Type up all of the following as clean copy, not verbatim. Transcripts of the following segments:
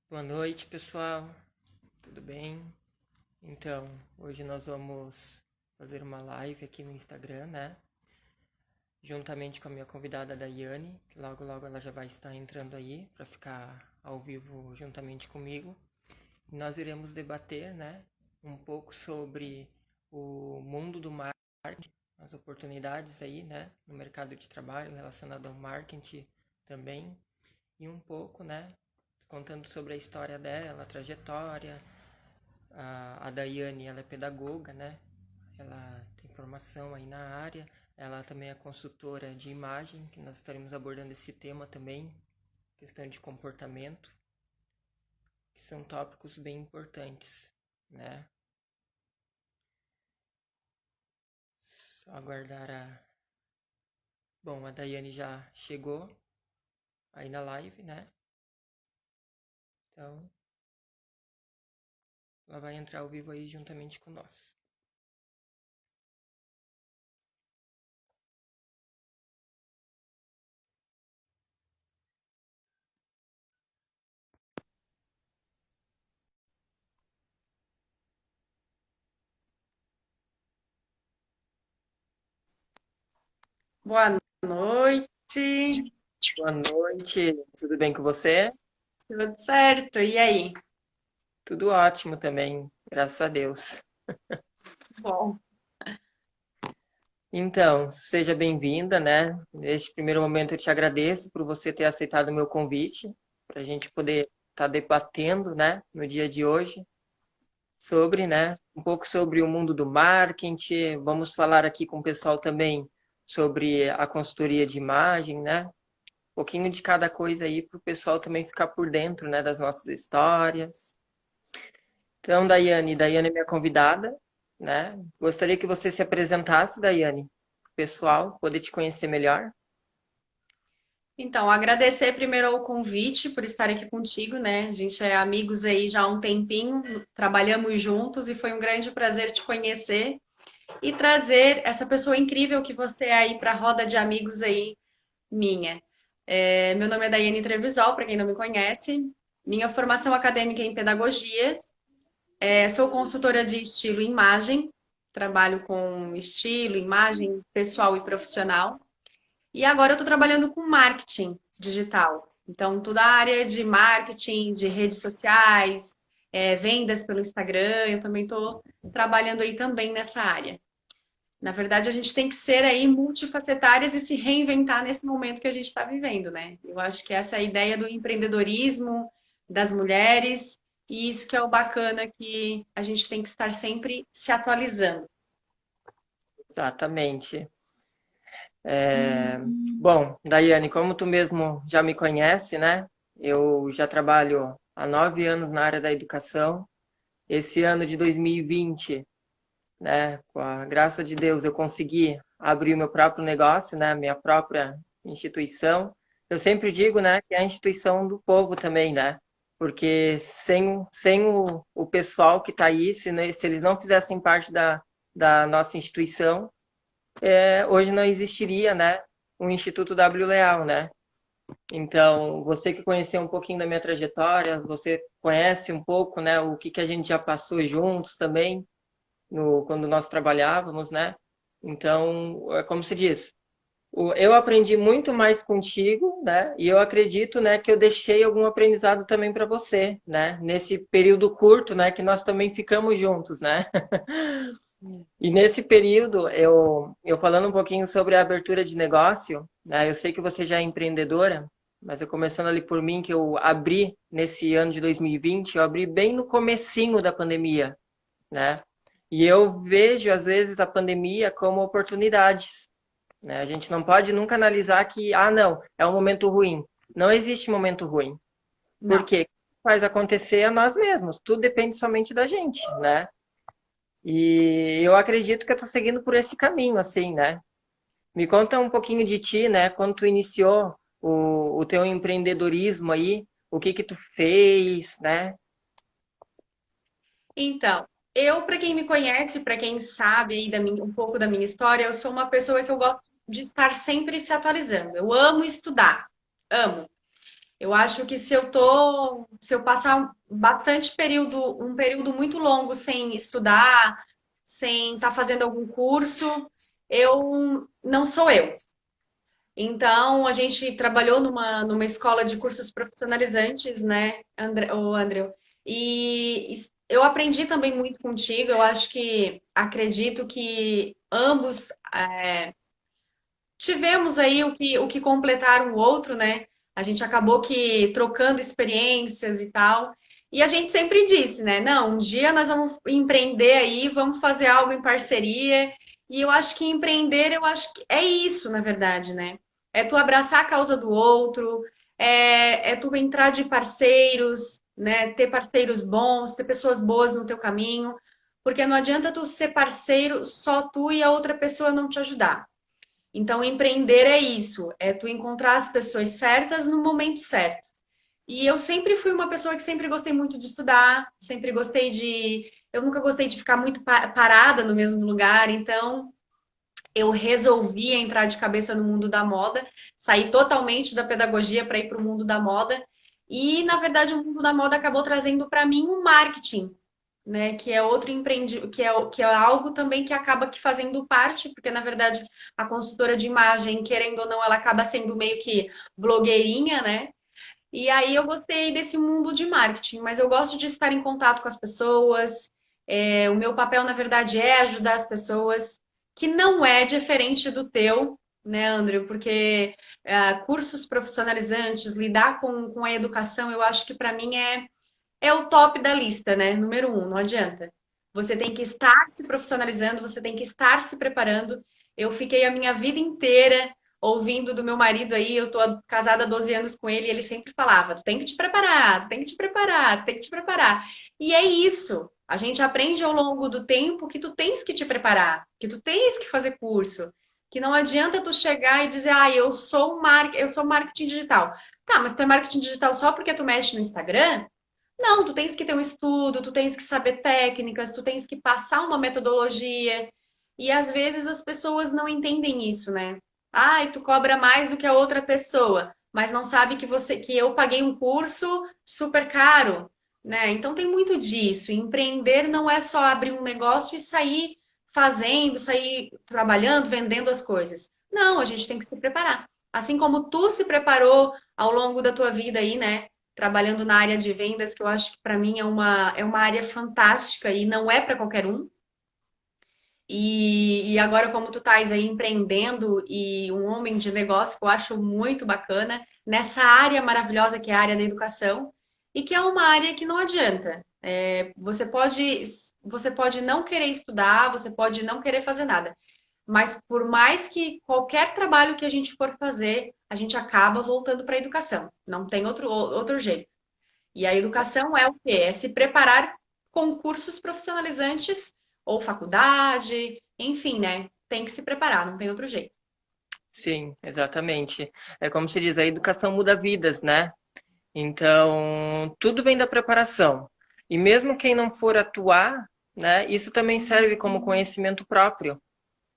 Boa noite, pessoal. Tudo bem? Então, hoje nós vamos fazer uma live aqui no Instagram, né? Juntamente com a minha convidada Daiane, que logo logo ela já vai estar entrando aí para ficar ao vivo juntamente comigo. E nós iremos debater, né, um pouco sobre o mundo do marketing, as oportunidades aí, né, no mercado de trabalho relacionado ao marketing também, e um pouco, né, contando sobre a história dela, a trajetória. A Daiane, ela é pedagoga, né? Ela tem formação aí na área. Ela também é consultora de imagem, que nós estaremos abordando esse tema também, questão de comportamento, que são tópicos bem importantes, né? Só aguardar a... Bom, a Daiane já chegou aí na live, né? Então, ela vai entrar ao vivo aí juntamente com nós. Boa noite, Boa noite, tudo bem com você? tudo certo? E aí? Tudo ótimo também, graças a Deus. Bom, Então, seja bem-vinda, né? Neste primeiro momento eu te agradeço por você ter aceitado o meu convite, para a gente poder estar debatendo, né, no dia de hoje, sobre, né, um pouco sobre o mundo do marketing. Vamos falar aqui com o pessoal também sobre a consultoria de imagem, né? Um pouquinho de cada coisa aí para o pessoal também ficar por dentro, né, das nossas histórias. Então, Daiane é minha convidada, né? Gostaria que você se apresentasse, Daiane, para o pessoal poder te conhecer melhor. então, agradecer primeiro o convite por estar aqui contigo, né? A gente é amigos aí já há um tempinho, trabalhamos juntos e foi um grande prazer te conhecer e trazer essa pessoa incrível que você é aí para a roda de amigos aí minha. Meu nome é Daiane Trevisol, para quem não me conhece. Minha formação acadêmica é em pedagogia. Sou consultora de estilo e imagem. Trabalho com estilo, imagem pessoal e profissional. E agora eu estou trabalhando com marketing digital. Então, toda a área de marketing, de redes sociais, vendas pelo Instagram, eu também estou trabalhando aí também nessa área. Na verdade, a gente tem que ser aí multifacetárias e se reinventar nesse momento que a gente está vivendo, né? Eu acho que essa é a ideia do empreendedorismo, das mulheres, e isso que é o bacana que a gente tem que estar sempre se atualizando. Exatamente. Bom, Daiane, como tu mesmo já me conhece, né? Eu já trabalho há 9 anos na área da educação. Esse ano de 2020, né? Com a graça de Deus, eu consegui abrir o meu próprio negócio, né? Minha própria instituição. Eu sempre digo, né, que é a instituição do povo também, né? Porque sem o pessoal que está aí, se eles não fizessem parte da nossa instituição, hoje não existiria, né, o Instituto W Leal, né? Então, você que conheceu um pouquinho da minha trajetória, você conhece um pouco, né, o que a gente já passou juntos também, quando nós trabalhávamos, né? Então, é como se diz, eu aprendi muito mais contigo, né? E eu acredito, né, que eu deixei algum aprendizado também para você, né? Nesse período curto, né, que nós também ficamos juntos, né? E nesse período, eu falando um pouquinho sobre a abertura de negócio, né? Eu sei que você já é empreendedora, mas eu começando ali por mim, que eu abri nesse ano de 2020, eu abri bem no comecinho da pandemia, né? E eu vejo, às vezes, a pandemia como oportunidades, né? A gente não pode nunca analisar que, não, é um momento ruim. Não existe momento ruim. Não. Porque faz acontecer a nós mesmos. Tudo depende somente da gente, né? E eu acredito que eu estou seguindo por esse caminho, assim, né? Me conta um pouquinho de ti, né? Quando tu iniciou o teu empreendedorismo aí, o que tu fez, né? Então, eu, para quem me conhece, para quem sabe aí um pouco da minha história, eu sou uma pessoa que eu gosto de estar sempre se atualizando. Eu amo estudar, amo. Eu acho que se eu passar bastante período, um período muito longo sem estudar, sem estar fazendo algum curso, eu não sou eu. Então, a gente trabalhou numa escola de cursos profissionalizantes, né, o André? E eu aprendi também muito contigo. Eu acho que acredito que ambos tivemos aí o que completar um outro, né? A gente acabou que trocando experiências e tal. E a gente sempre disse, né? Não, um dia nós vamos empreender aí, vamos fazer algo em parceria. E eu acho que empreender, eu acho que é isso, na verdade, né? É tu abraçar a causa do outro, é tu entrar de parceiros, né? Ter parceiros bons, ter pessoas boas no teu caminho. Porque não adianta tu ser parceiro só tu e a outra pessoa não te ajudar. Então, empreender é isso, é tu encontrar as pessoas certas no momento certo. E eu sempre fui uma pessoa que sempre gostei muito de estudar, sempre gostei de. Eu nunca gostei de ficar muito parada no mesmo lugar, então eu resolvi entrar de cabeça no mundo da moda, sair totalmente da pedagogia para ir para o mundo da moda. E, na verdade, o mundo da moda acabou trazendo para mim um marketing, né? Que é outro empreendimento, que é algo também que acaba que fazendo parte, porque na verdade a consultora de imagem, querendo ou não, ela acaba sendo meio que blogueirinha, né? E aí eu gostei desse mundo de marketing, mas eu gosto de estar em contato com as pessoas. O meu papel, na verdade, é ajudar as pessoas, que não é diferente do teu, né, André? Porque cursos profissionalizantes, lidar com a educação, eu acho que para mim é o top da lista, né? Número um, não adianta. Você tem que estar se profissionalizando, você tem que estar se preparando. Eu fiquei a minha vida inteira ouvindo do meu marido aí, eu tô casada há 12 anos com ele, e ele sempre falava: tu tem que te preparar, tu tem que te preparar, tu tem que te preparar. E é isso. A gente aprende ao longo do tempo que tu tens que te preparar, que tu tens que fazer curso, que não adianta tu chegar e dizer: "Ah, eu sou marketing digital". Tá, mas tu é marketing digital só porque tu mexe no Instagram? Não, tu tens que ter um estudo, tu tens que saber técnicas, tu tens que passar uma metodologia. E às vezes as pessoas não entendem isso, né? Ai, tu cobra mais do que a outra pessoa, mas não sabe que eu paguei um curso super caro, né? Então tem muito disso. Empreender não é só abrir um negócio e sair fazendo, sair trabalhando, vendendo as coisas. Não, a gente tem que se preparar. Assim como tu se preparou ao longo da tua vida aí, né? Trabalhando na área de vendas, que eu acho que para mim é uma área fantástica e não é para qualquer um. E agora, como tu estás aí empreendendo e um homem de negócio, que eu acho muito bacana, nessa área maravilhosa que é a área da educação, e que é uma área que não adianta. Você pode não querer estudar, você pode não querer fazer nada. Mas por mais que qualquer trabalho que a gente for fazer, a gente acaba voltando para a educação. Não tem outro jeito. E a educação é o quê? É se preparar com cursos profissionalizantes ou faculdade, enfim, né? Tem que se preparar, não tem outro jeito. Sim, exatamente. É como se diz, a educação muda vidas, né? Então, tudo vem da preparação. E mesmo quem não for atuar, né, isso também serve como conhecimento próprio.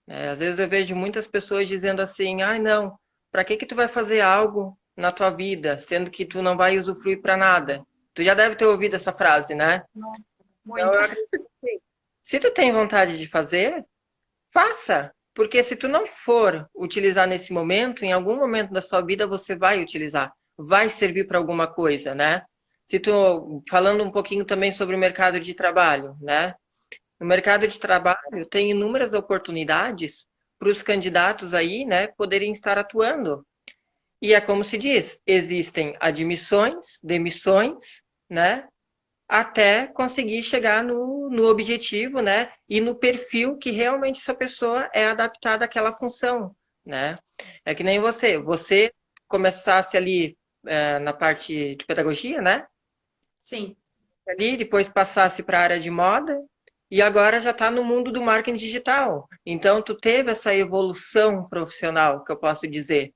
Às vezes eu vejo muitas pessoas dizendo assim: "Ah, não, para que que tu vai fazer algo na tua vida, sendo que tu não vai usufruir para nada?" Tu já deve ter ouvido essa frase, né? Então, Muito. eu acredito assim, se tu tem vontade de fazer, faça. Porque se tu não for utilizar nesse momento, em algum momento da sua vida você vai utilizar, vai servir para alguma coisa, né? Se tu, falando um pouquinho também sobre o mercado de trabalho, né? No mercado de trabalho tem inúmeras oportunidades para os candidatos aí, né, poderem estar atuando. E é como se diz, existem admissões, demissões, né, até conseguir chegar no objetivo, né, e no perfil que realmente essa pessoa é adaptada àquela função, né? É que nem você começasse ali na parte de pedagogia, né? Sim, Ali, depois passasse para a área de moda e agora já está no mundo do marketing digital. Então, tu teve essa evolução profissional, que eu posso dizer,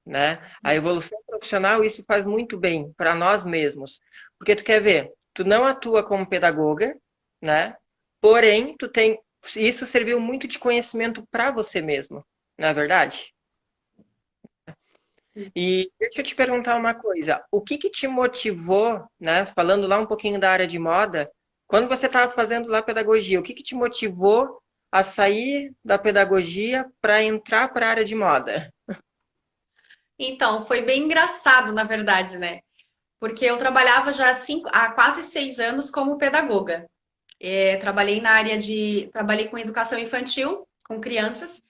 né? A evolução profissional, isso faz muito bem para nós mesmos. Porque tu quer ver, tu não atua como pedagoga, né? Porém, tu tem, isso serviu muito de conhecimento para você mesmo, não é verdade? E deixa eu te perguntar uma coisa, o que que te motivou, né, falando lá um pouquinho da área de moda, quando você estava fazendo lá pedagogia, o que que te motivou a sair da pedagogia para entrar para a área de moda? Então, foi bem engraçado, na verdade, né? Porque eu trabalhava já há quase 6 anos como pedagoga. Trabalhei na área trabalhei com educação infantil, com crianças,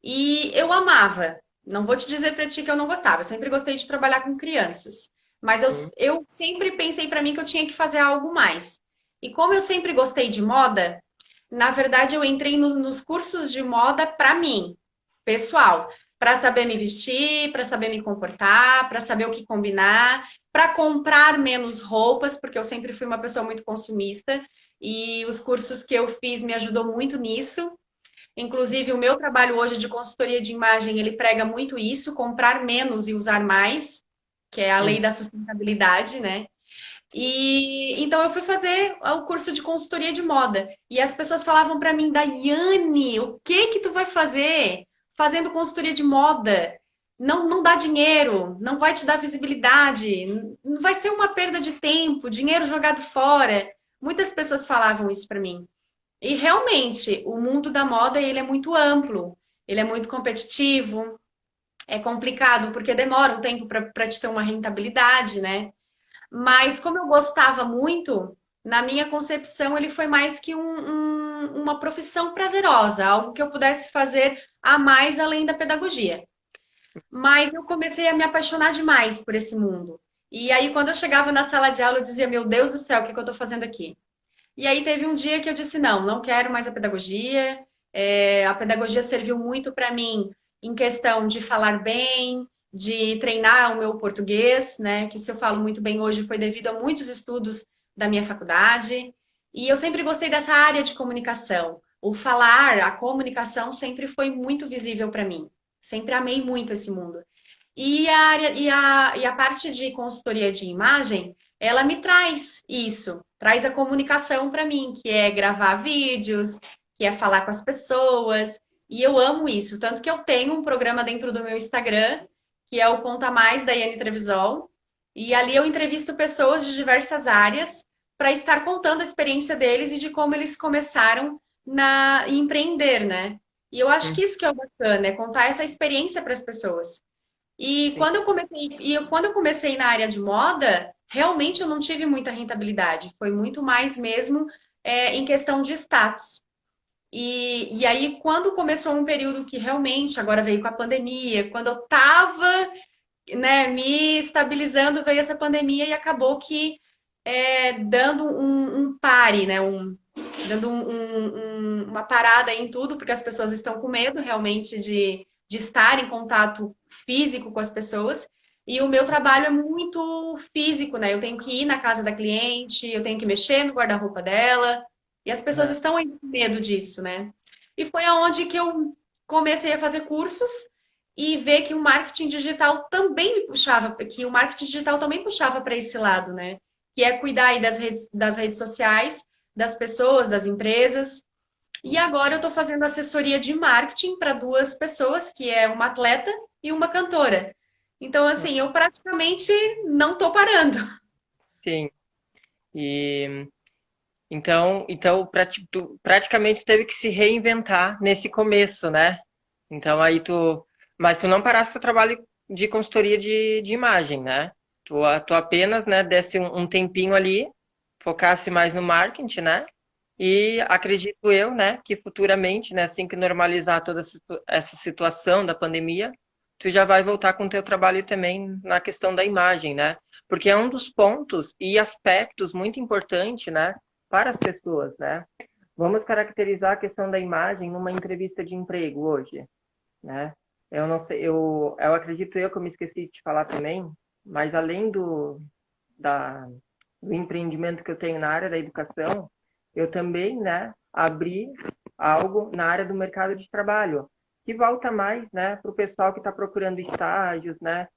e eu amava. Não vou te dizer para ti que eu não gostava, eu sempre gostei de trabalhar com crianças. Mas Hum, eu sempre pensei para mim que eu tinha que fazer algo mais. E como eu sempre gostei de moda, na verdade eu entrei nos cursos de moda para mim, pessoal, para saber me vestir, para saber me comportar, para saber o que combinar, para comprar menos roupas, porque eu sempre fui uma pessoa muito consumista e os cursos que eu fiz me ajudou muito nisso. Inclusive, o meu trabalho hoje de consultoria de imagem, ele prega muito isso, comprar menos e usar mais, que é a lei hum. da sustentabilidade, né? E então eu fui fazer o curso de consultoria de moda e as pessoas falavam para mim, Daiane, o que que tu vai fazer fazendo consultoria de moda? Não dá dinheiro, não vai te dar visibilidade, não vai ser uma perda de tempo, dinheiro jogado fora. Muitas pessoas falavam isso para mim. E realmente, o mundo da moda ele é muito amplo, ele é muito competitivo, é complicado porque demora um tempo para te ter uma rentabilidade, né? Mas como eu gostava muito, na minha concepção ele foi mais que uma profissão prazerosa, algo que eu pudesse fazer a mais além da pedagogia. Mas eu comecei a me apaixonar demais por esse mundo. E aí, quando eu chegava na sala de aula, eu dizia: Meu Deus do céu, o que que eu estou fazendo aqui? E aí teve um dia que eu disse, não quero mais a pedagogia. A pedagogia serviu muito para mim em questão de falar bem, de treinar o meu português, né? Que se eu falo muito bem hoje foi devido a muitos estudos da minha faculdade. E eu sempre gostei dessa área de comunicação. O falar, a comunicação sempre foi muito visível para mim. Sempre amei muito esse mundo. E a parte de consultoria de imagem, ela me traz isso, traz a comunicação para mim, que é gravar vídeos, que é falar com as pessoas, e eu amo isso. Tanto que eu tenho um programa dentro do meu Instagram, que é o Conta Mais da Iane Trevisol, e ali eu entrevisto pessoas de diversas áreas para estar contando a experiência deles e de como eles começaram em empreender, né? E eu acho Hum, que isso que é o bacana, é contar essa experiência para as pessoas. sim. Quando eu comecei na área de moda, realmente eu não tive muita rentabilidade. Foi muito mais mesmo em questão de status. E aí, quando começou um período que realmente, agora veio com a pandemia, quando eu estava, né, me estabilizando, veio essa pandemia e acabou que dando um pare, né, dando uma parada em tudo, porque as pessoas estão com medo realmente de estar em contato físico com as pessoas. E o meu trabalho é muito físico, né? Eu tenho que ir na casa da cliente, eu tenho que mexer no guarda-roupa dela, e as pessoas Ah, estão ainda com medo disso, né? E foi aonde que eu comecei a fazer cursos e ver que o marketing digital também me puxava, que o marketing digital também puxava para esse lado, né? Que é cuidar aí das redes sociais, das pessoas, das empresas. E agora eu estou fazendo assessoria de marketing para duas pessoas, que é uma atleta e uma cantora. Então, assim, eu praticamente não estou parando. sim. E então tu praticamente teve que se reinventar nesse começo, né? Então aí mas tu não paraste o trabalho de consultoria de imagem, né? Tu apenas, né, desse um tempinho ali, focasse mais no marketing, né? E acredito eu, né, que futuramente, né, assim que normalizar toda essa situação da pandemia, tu já vai voltar com o teu trabalho também na questão da imagem, né? Porque é um dos pontos e aspectos muito importante, né, para as pessoas, né? Vamos caracterizar a questão da imagem numa entrevista de emprego hoje, né? Eu não sei, eu acredito eu que eu me esqueci de te falar também, mas além da, do empreendimento que eu tenho na área da educação, eu também, né, abri algo na área do mercado de trabalho, que volta mais, né, para o pessoal que está procurando estágios, né,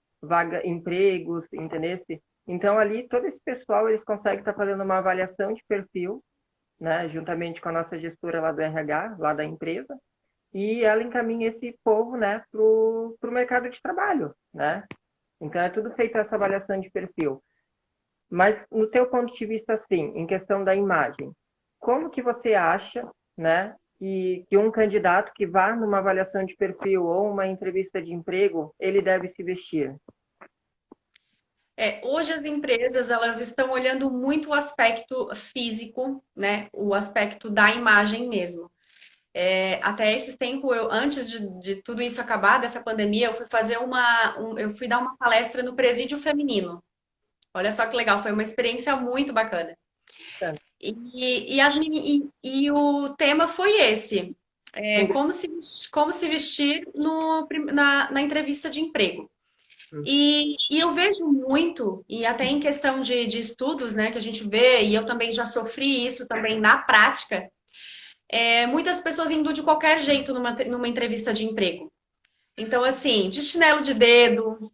empregos, entendesse? Então ali todo esse pessoal eles conseguem estar fazendo uma avaliação de perfil, né, juntamente com a nossa gestora lá do RH, lá da empresa, e ela encaminha esse povo, né, para o mercado de trabalho, né? Então, é tudo feito essa avaliação de perfil. Mas, no teu ponto de vista, assim, em questão da imagem, como que você acha, né, que um candidato que vá numa avaliação de perfil ou uma entrevista de emprego, ele deve se vestir? Hoje as empresas elas estão olhando muito o aspecto físico, né? O aspecto da imagem mesmo. Até esses tempos, antes de tudo isso acabar, dessa pandemia, eu fui fazer eu fui dar uma palestra no Presídio Feminino. Olha só que legal, foi uma experiência muito bacana. E o tema foi esse: como se vestir na entrevista de emprego. E eu vejo muito, e até em questão de estudos, né, que a gente vê, e eu também já sofri isso também na prática, muitas pessoas indo de qualquer jeito numa entrevista de emprego. Então, assim, de chinelo de dedo,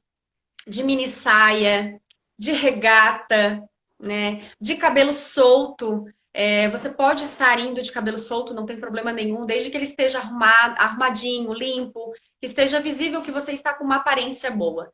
de mini saia, de regata, né, de cabelo solto. Você pode estar indo de cabelo solto, não tem problema nenhum, desde que ele esteja arrumadinho, limpo, que esteja visível que você está com uma aparência boa.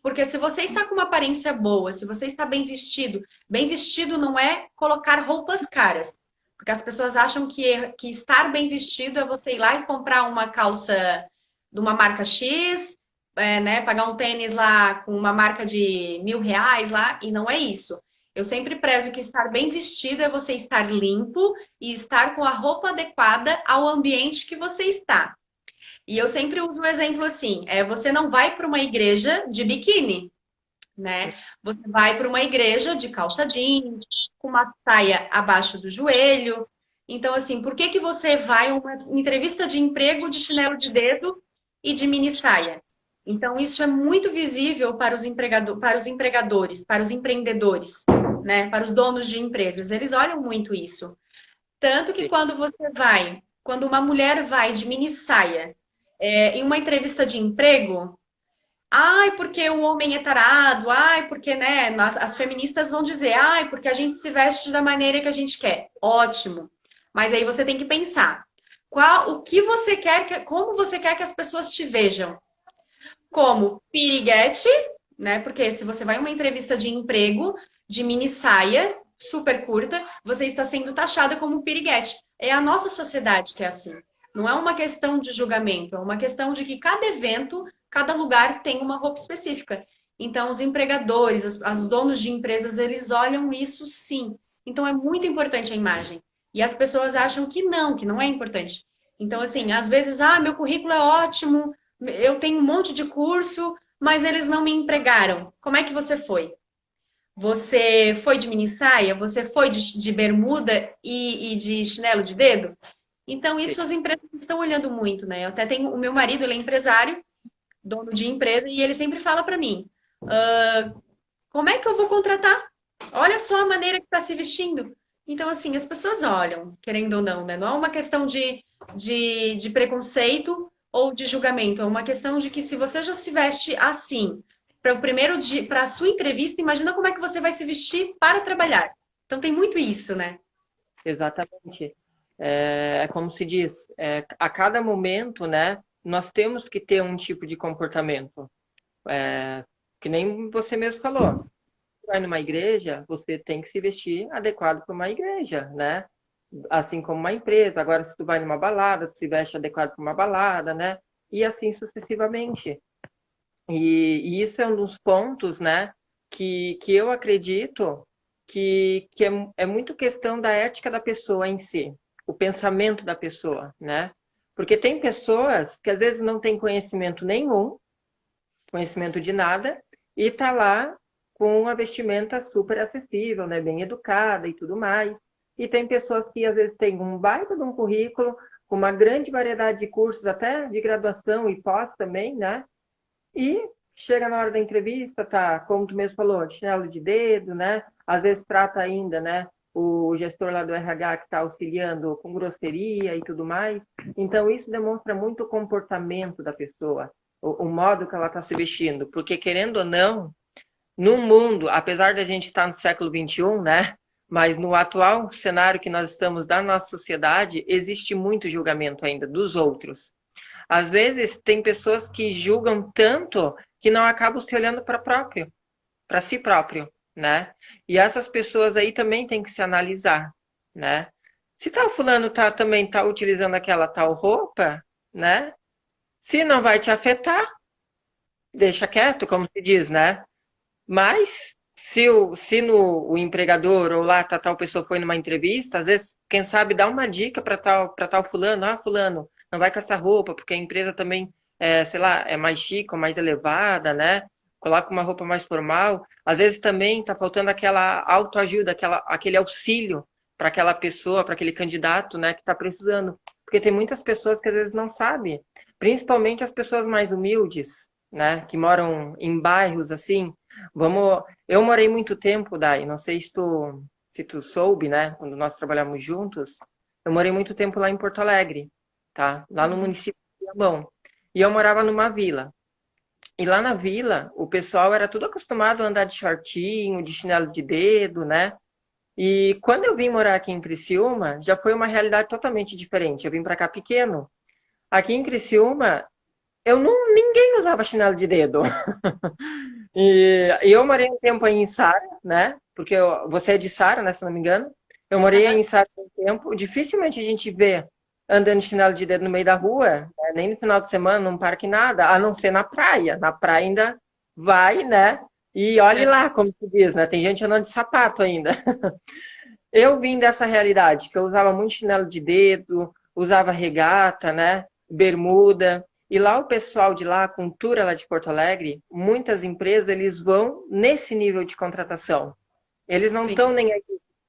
Porque se você está com uma aparência boa, se você está bem vestido não é colocar roupas caras. Porque as pessoas acham que estar bem vestido é você ir lá e comprar uma calça de uma marca X, né, pagar um tênis lá com uma marca de R$ 1.000 lá, e não é isso. Eu sempre prezo que estar bem vestido é você estar limpo e estar com a roupa adequada ao ambiente que você está. E eu sempre uso um exemplo assim: você não vai para uma igreja de biquíni, né? Você vai para uma igreja de calça jeans, com uma saia abaixo do joelho. Então, assim, por que você vai a uma entrevista de emprego de chinelo de dedo e de mini saia? Então, isso é muito visível para os empregadores, para os empreendedores, né? Para os donos de empresas. Eles olham muito isso. Tanto que quando uma mulher vai de mini saia, em uma entrevista de emprego, ai, porque o homem é tarado, ai, porque, né, as feministas vão dizer, ai, porque a gente se veste da maneira que a gente quer. Ótimo. Mas aí você tem que pensar, o que você quer, como você quer que as pessoas te vejam? Como piriguete, né? Porque se você vai em uma entrevista de emprego de mini saia, super curta, você está sendo taxada como piriguete. É a nossa sociedade que é assim. Não é uma questão de julgamento, é uma questão de que cada evento, cada lugar tem uma roupa específica. Então, os empregadores, os donos de empresas, eles olham isso sim. Então, é muito importante a imagem. E as pessoas acham que não é importante. Então, assim, às vezes, meu currículo é ótimo, eu tenho um monte de curso, mas eles não me empregaram. Como é que você foi? Você foi de mini saia? Você foi de bermuda e de chinelo de dedo? Então, isso as empresas estão olhando muito, né? Eu até tenho o meu marido, ele é empresário, dono de empresa, e ele sempre fala para mim: como é que eu vou contratar? Olha só a maneira que está se vestindo. Então, assim, as pessoas olham, querendo ou não, né? Não é uma questão de preconceito ou de julgamento, é uma questão de que se você já se veste assim para o primeiro dia, para a sua entrevista, imagina como é que você vai se vestir para trabalhar. Então tem muito isso, né? Exatamente. É como se diz, a cada momento, né, nós temos que ter um tipo de comportamento. Que nem você mesmo falou. Você vai numa igreja, você tem que se vestir adequado para uma igreja, né? Assim como uma empresa. Agora, se tu vai numa balada, tu se veste adequado para uma balada, né? E assim sucessivamente. E isso é um dos pontos, né, que eu acredito que é muito questão da ética da pessoa em si, o pensamento da pessoa, né? Porque tem pessoas que às vezes não têm conhecimento nenhum, conhecimento de nada, e tá lá com uma vestimenta super acessível, né, bem educada e tudo mais. E tem pessoas que às vezes têm um baita de um currículo, com uma grande variedade de cursos, até de graduação e pós também, né? E chega na hora da entrevista, tá, como tu mesmo falou, de chinelo de dedo, né? Às vezes trata ainda, né, o gestor lá do RH que está auxiliando com grosseria e tudo mais. Então, isso demonstra muito o comportamento da pessoa, o modo que ela está se vestindo. Porque, querendo ou não, no mundo, apesar da gente estar no século XXI, né? Mas no atual cenário que nós estamos da nossa sociedade, existe muito julgamento ainda dos outros. Às vezes tem pessoas que julgam tanto que não acabam se olhando para si próprio, né? E essas pessoas aí também tem que se analisar, né? Se tal fulano também tá utilizando aquela tal roupa, né? Se não vai te afetar, deixa quieto, como se diz, né? Mas se o empregador ou lá tal pessoa foi numa entrevista, às vezes, quem sabe, dá uma dica para tal fulano, fulano, não vai com essa roupa, porque a empresa também, sei lá, é mais chique ou mais elevada, né? Coloca uma roupa mais formal. Às vezes também está faltando aquela autoajuda, aquele auxílio para aquela pessoa, para aquele candidato, né, que está precisando. Porque tem muitas pessoas que às vezes não sabem, principalmente as pessoas mais humildes, né, que moram em bairros assim. Eu morei muito tempo, Dai, não sei se tu soube, né, quando nós trabalhamos juntos, eu morei muito tempo lá em Porto Alegre, tá? Lá no Uhum. município de Viamão. E eu morava numa vila. E lá na vila, o pessoal era tudo acostumado a andar de shortinho, de chinelo de dedo, né? E quando eu vim morar aqui em Criciúma, já foi uma realidade totalmente diferente. Eu vim para cá pequeno. Aqui em Criciúma, ninguém usava chinelo de dedo. E eu morei um tempo aí em Sara, né? Porque você é de Sara, né? Se não me engano. Eu morei aí Aham. em Sara um tempo. Dificilmente a gente vê andando de chinelo de dedo no meio da rua, né? Nem no final de semana, num parque, nada, a não ser na praia. Na praia ainda vai, né? E olhe É. lá, como se diz, né? Tem gente andando de sapato ainda. Eu vim dessa realidade, que eu usava muito chinelo de dedo, usava regata, né? Bermuda. E lá o pessoal de lá, a cultura lá de Porto Alegre, muitas empresas, eles vão nesse nível de contratação. Eles não Sim. estão nem aí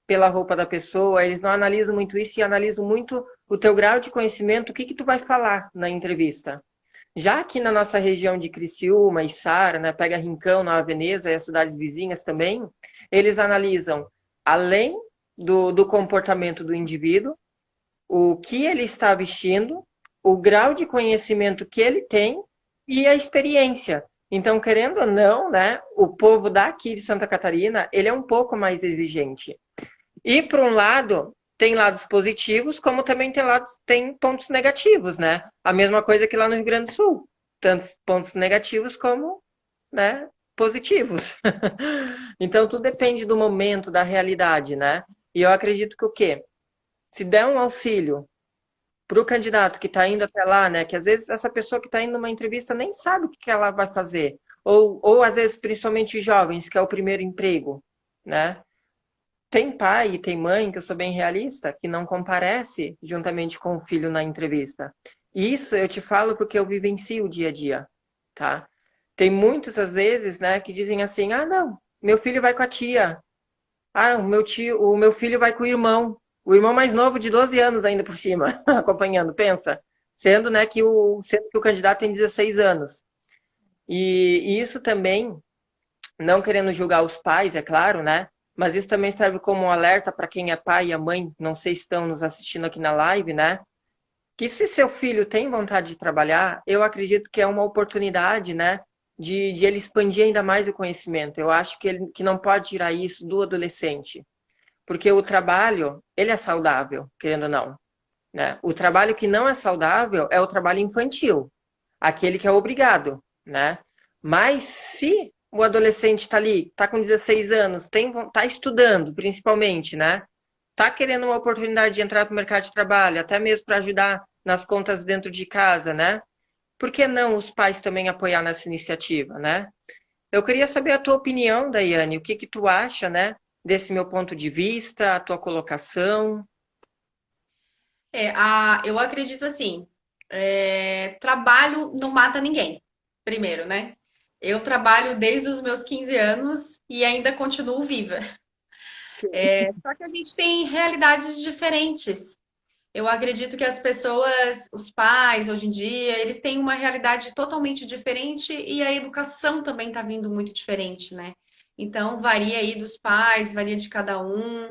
pela roupa da pessoa, eles não analisam muito isso e analisam muito o teu grau de conhecimento, o que que tu vai falar na entrevista. Já aqui na nossa região de Criciúma, Içara, né, pega Rincão, Nova Veneza e as cidades vizinhas também, eles analisam, além do comportamento do indivíduo, o que ele está vestindo, o grau de conhecimento que ele tem e a experiência. Então, querendo ou não, né, o povo daqui de Santa Catarina, ele é um pouco mais exigente. E, por um lado, tem lados positivos, como também tem pontos negativos, né? A mesma coisa que lá no Rio Grande do Sul. Tantos pontos negativos como, né, positivos. Então, tudo depende do momento, da realidade, né? E eu acredito que o quê? Se der um auxílio para o candidato que está indo até lá, né? Que às vezes essa pessoa que está indo numa entrevista nem sabe o que ela vai fazer. Ou às vezes, principalmente jovens, que é o primeiro emprego, né? Tem pai e tem mãe, que eu sou bem realista, que não comparece juntamente com o filho na entrevista. Isso eu te falo porque eu vivencio o dia a dia, tá? Tem muitos, às vezes, né, que dizem assim: ah, não, meu filho vai com a tia. Ah, o meu filho vai com o irmão mais novo de 12 anos ainda por cima, acompanhando, pensa. Sendo que o candidato tem 16 anos. E isso também não querendo julgar os pais, é claro, né? Mas isso também serve como um alerta para quem é pai e a mãe, não sei se estão nos assistindo aqui na live, né? Que se seu filho tem vontade de trabalhar, eu acredito que é uma oportunidade, né? De ele expandir ainda mais o conhecimento. Eu acho que ele que não pode tirar isso do adolescente, porque o trabalho, ele é saudável, querendo ou não, né? O trabalho que não é saudável é o trabalho infantil, aquele que é obrigado, né? Mas se o adolescente está ali, está com 16 anos, está estudando, principalmente, né? Está querendo uma oportunidade de entrar no mercado de trabalho, até mesmo para ajudar nas contas dentro de casa, né? Por que não os pais também apoiar nessa iniciativa, né? Eu queria saber a tua opinião, Daiane, o que que tu acha, né, desse meu ponto de vista, a tua colocação? Eu acredito assim, trabalho não mata ninguém, primeiro, né? Eu trabalho desde os meus 15 anos e ainda continuo viva. Sim. Só que a gente tem realidades diferentes. Eu acredito que as pessoas, os pais, hoje em dia, eles têm uma realidade totalmente diferente e a educação também está vindo muito diferente, né? Então, varia aí dos pais, varia de cada um.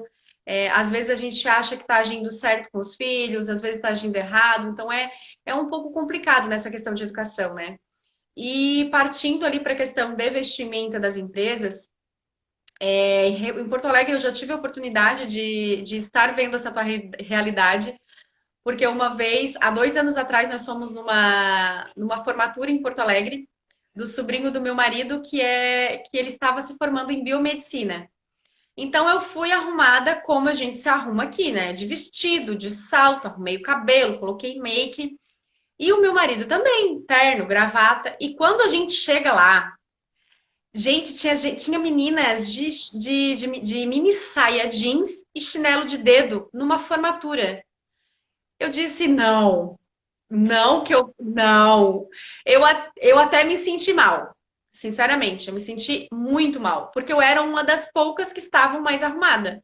Às vezes a gente acha que está agindo certo com os filhos, às vezes está agindo errado. Então, é um pouco complicado nessa questão de educação, né? E partindo ali para a questão de vestimenta das empresas, em Porto Alegre eu já tive a oportunidade de estar vendo essa tua realidade. porque uma vez, há 2 anos atrás, nós fomos numa formatura em Porto Alegre do sobrinho do meu marido, que ele estava se formando em biomedicina. Então eu fui arrumada como a gente se arruma aqui, né? De vestido, de salto, arrumei o cabelo, coloquei make. E o meu marido também, terno, gravata. E quando a gente chega lá, tinha meninas de mini saia jeans e chinelo de dedo numa formatura. Eu disse não. Não que eu. Não. Eu até me senti mal. Sinceramente, eu me senti muito mal. Porque eu era uma das poucas que estavam mais arrumada.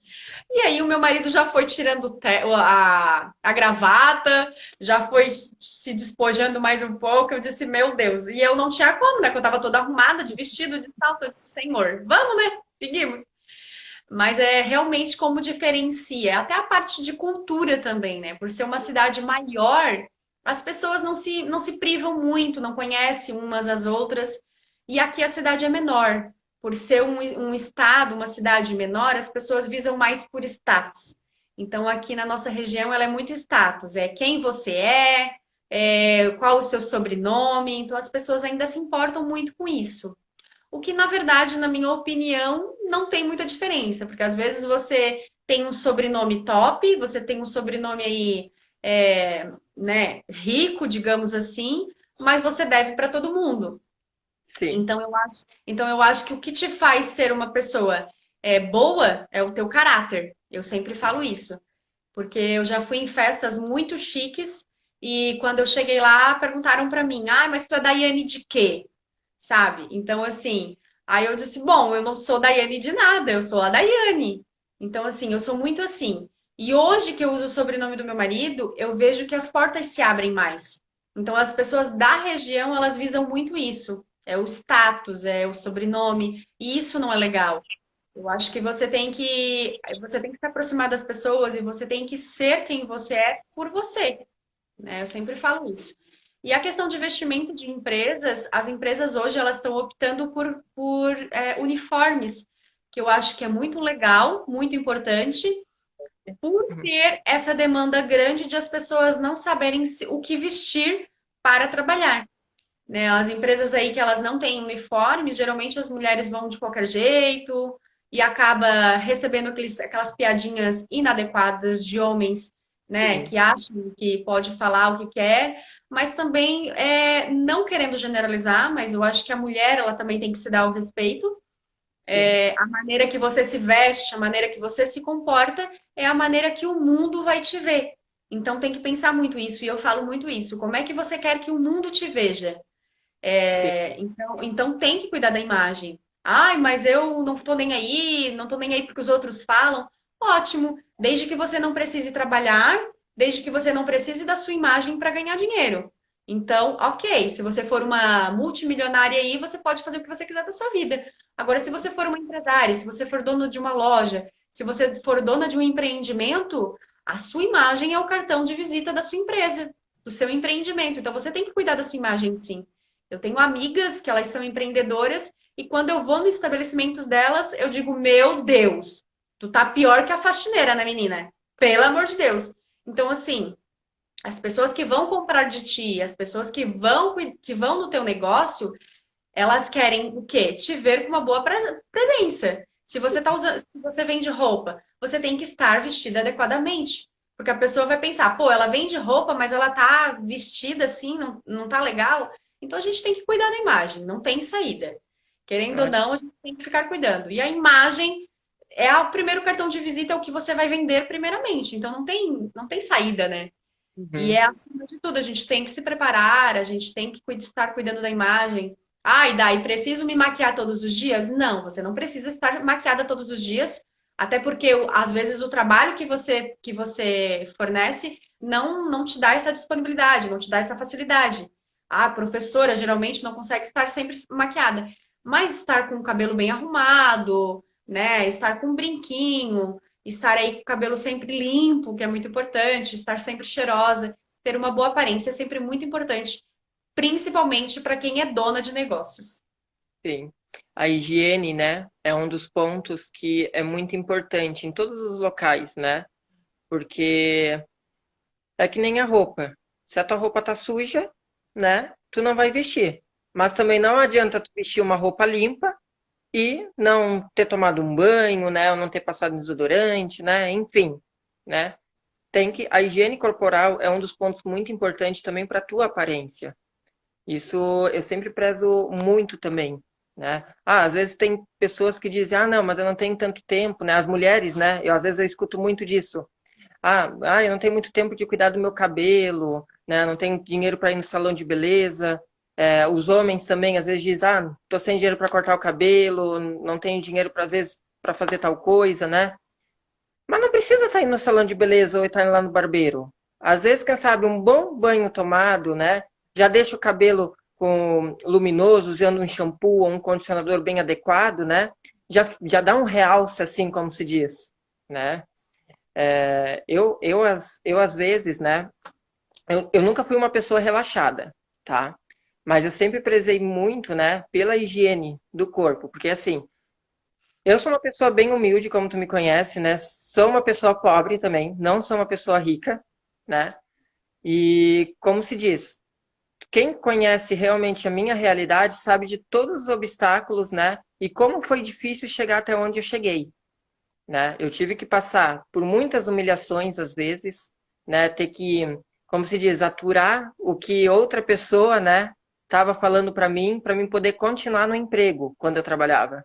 E aí o meu marido já foi tirando a gravata, já foi se despojando mais um pouco. Eu disse, meu Deus. E eu não tinha como, né? Porque eu tava toda arrumada, de vestido, de salto. Eu disse, Senhor, vamos, né? Seguimos. Mas é realmente como diferencia. Até a parte de cultura também, né? Por ser uma cidade maior, as pessoas não se privam muito, não conhecem umas às outras. E aqui a cidade é menor. Por ser um estado, uma cidade menor, as pessoas visam mais por status. Então, aqui na nossa região, ela é muito status. É quem você qual o seu sobrenome. Então, as pessoas ainda se importam muito com isso. O que, na verdade, na minha opinião, não tem muita diferença, porque às vezes você tem um sobrenome top, você tem um sobrenome aí, né, rico, digamos assim, mas você deve para todo mundo. Sim, Então eu acho que o que te faz ser uma pessoa boa é o teu caráter. Eu sempre falo isso, porque eu já fui em festas muito chiques e quando eu cheguei lá perguntaram para mim: "Ah, mas tu é Daiane de quê?" Sabe? Então, assim, aí eu disse, bom, eu não sou Daiane de nada, eu sou a Daiane. Então, assim, eu sou muito assim. E hoje que eu uso o sobrenome do meu marido, eu vejo que as portas se abrem mais. Então, as pessoas da região, elas visam muito isso. É o status, é o sobrenome, e isso não é legal. Eu acho que você tem que se aproximar das pessoas e você tem que ser quem você é por você, né? Eu sempre falo isso. E a questão de investimento de empresas, as empresas hoje elas estão optando por uniformes, que eu acho que é muito legal, muito importante, por uhum, ter essa demanda grande de as pessoas não saberem o que vestir para trabalhar, né? As empresas aí que elas não têm uniformes, geralmente as mulheres vão de qualquer jeito e acaba recebendo aquelas piadinhas inadequadas de homens, né, sim, que acham que pode falar o que quer, mas também não querendo generalizar, mas eu acho que a mulher ela também tem que se dar o respeito. sim, A maneira que você se veste, a maneira que você se comporta é a maneira que o mundo vai te ver. Então tem que pensar muito isso, e eu falo muito isso. Como é que você quer que o mundo te veja? sim, Então tem que cuidar da imagem. Ai, mas eu não tô nem aí, não tô nem aí porque os outros falam. Ótimo, desde que você não precise trabalhar, desde que você não precise da sua imagem para ganhar dinheiro. Então, ok, se você for uma multimilionária aí, você pode fazer o que você quiser da sua vida. Agora, se você for uma empresária, se você for dono de uma loja, se você for dona de um empreendimento, a sua imagem é o cartão de visita da sua empresa, do seu empreendimento. Então, você tem que cuidar da sua imagem, sim. Eu tenho amigas que elas são empreendedoras e quando eu vou nos estabelecimentos delas, eu digo: Meu Deus, tu tá pior que a faxineira, né, menina? Pelo amor de Deus. Então, assim, as pessoas que vão comprar de ti, as pessoas que vão no teu negócio, elas querem o quê? Te ver com uma boa presença. Se você tá usando, se você vende roupa, você tem que estar vestida adequadamente. Porque a pessoa vai pensar, pô, ela vende roupa, mas ela tá vestida assim, não tá legal. Então a gente tem que cuidar da imagem, não tem saída. Querendo ou claro. não, a gente tem que ficar cuidando. E a imagem é o primeiro cartão de visita, é o que você vai vender primeiramente. Então não tem saída, né? E Uhum, é acima de tudo, a gente tem que se preparar, a gente tem que estar cuidando da imagem. Ai, Dai, preciso me maquiar todos os dias? Não, você não precisa estar maquiada todos os dias, até porque às vezes o trabalho que você fornece não te dá essa disponibilidade, não te dá essa facilidade. A professora geralmente não consegue estar sempre maquiada, mas estar com o cabelo bem arrumado, né? Estar com um brinquinho, estar aí com o cabelo sempre limpo, que é muito importante, estar sempre cheirosa, ter uma boa aparência é sempre muito importante, principalmente para quem é dona de negócios. sim. A higiene, né, é um dos pontos que é muito importante em todos os locais, né? Porque é que nem a roupa. Se a tua roupa tá suja, né, tu não vai vestir. Mas também não adianta tu vestir uma roupa limpa e não ter tomado um banho, né, ou não ter passado desodorante, né, enfim, né? A higiene corporal é um dos pontos muito importantes também para a tua aparência. Isso eu sempre prezo muito também, né? Às vezes tem pessoas que dizem, não, mas eu não tenho tanto tempo, né? As mulheres, né? Às vezes eu escuto muito disso. Eu não tenho muito tempo de cuidar do meu cabelo, né? Não tenho dinheiro para ir no salão de beleza. Os homens também às vezes dizem, tô sem dinheiro para cortar o cabelo, não tenho dinheiro para às vezes para fazer tal coisa, né? Mas não precisa estar indo no salão de beleza ou estar indo lá no barbeiro. Às vezes, quem sabe, um bom banho tomado, né? Já deixa o cabelo com luminoso, usando um shampoo ou um condicionador bem adequado, né? Já dá um realce, assim como se diz, né? Eu às vezes, né? Eu nunca fui uma pessoa relaxada, tá? Mas eu sempre prezei muito, né? Pela higiene do corpo. Porque, assim, eu sou uma pessoa bem humilde, como tu me conhece, né? Sou uma pessoa pobre também, não sou uma pessoa rica, né? E como se diz, quem conhece realmente a minha realidade sabe de todos os obstáculos, né? E como foi difícil chegar até onde eu cheguei, né? Eu tive que passar por muitas humilhações às vezes, né? Ter que, como se diz, aturar o que outra pessoa, né, estava falando para mim poder continuar no emprego quando eu trabalhava.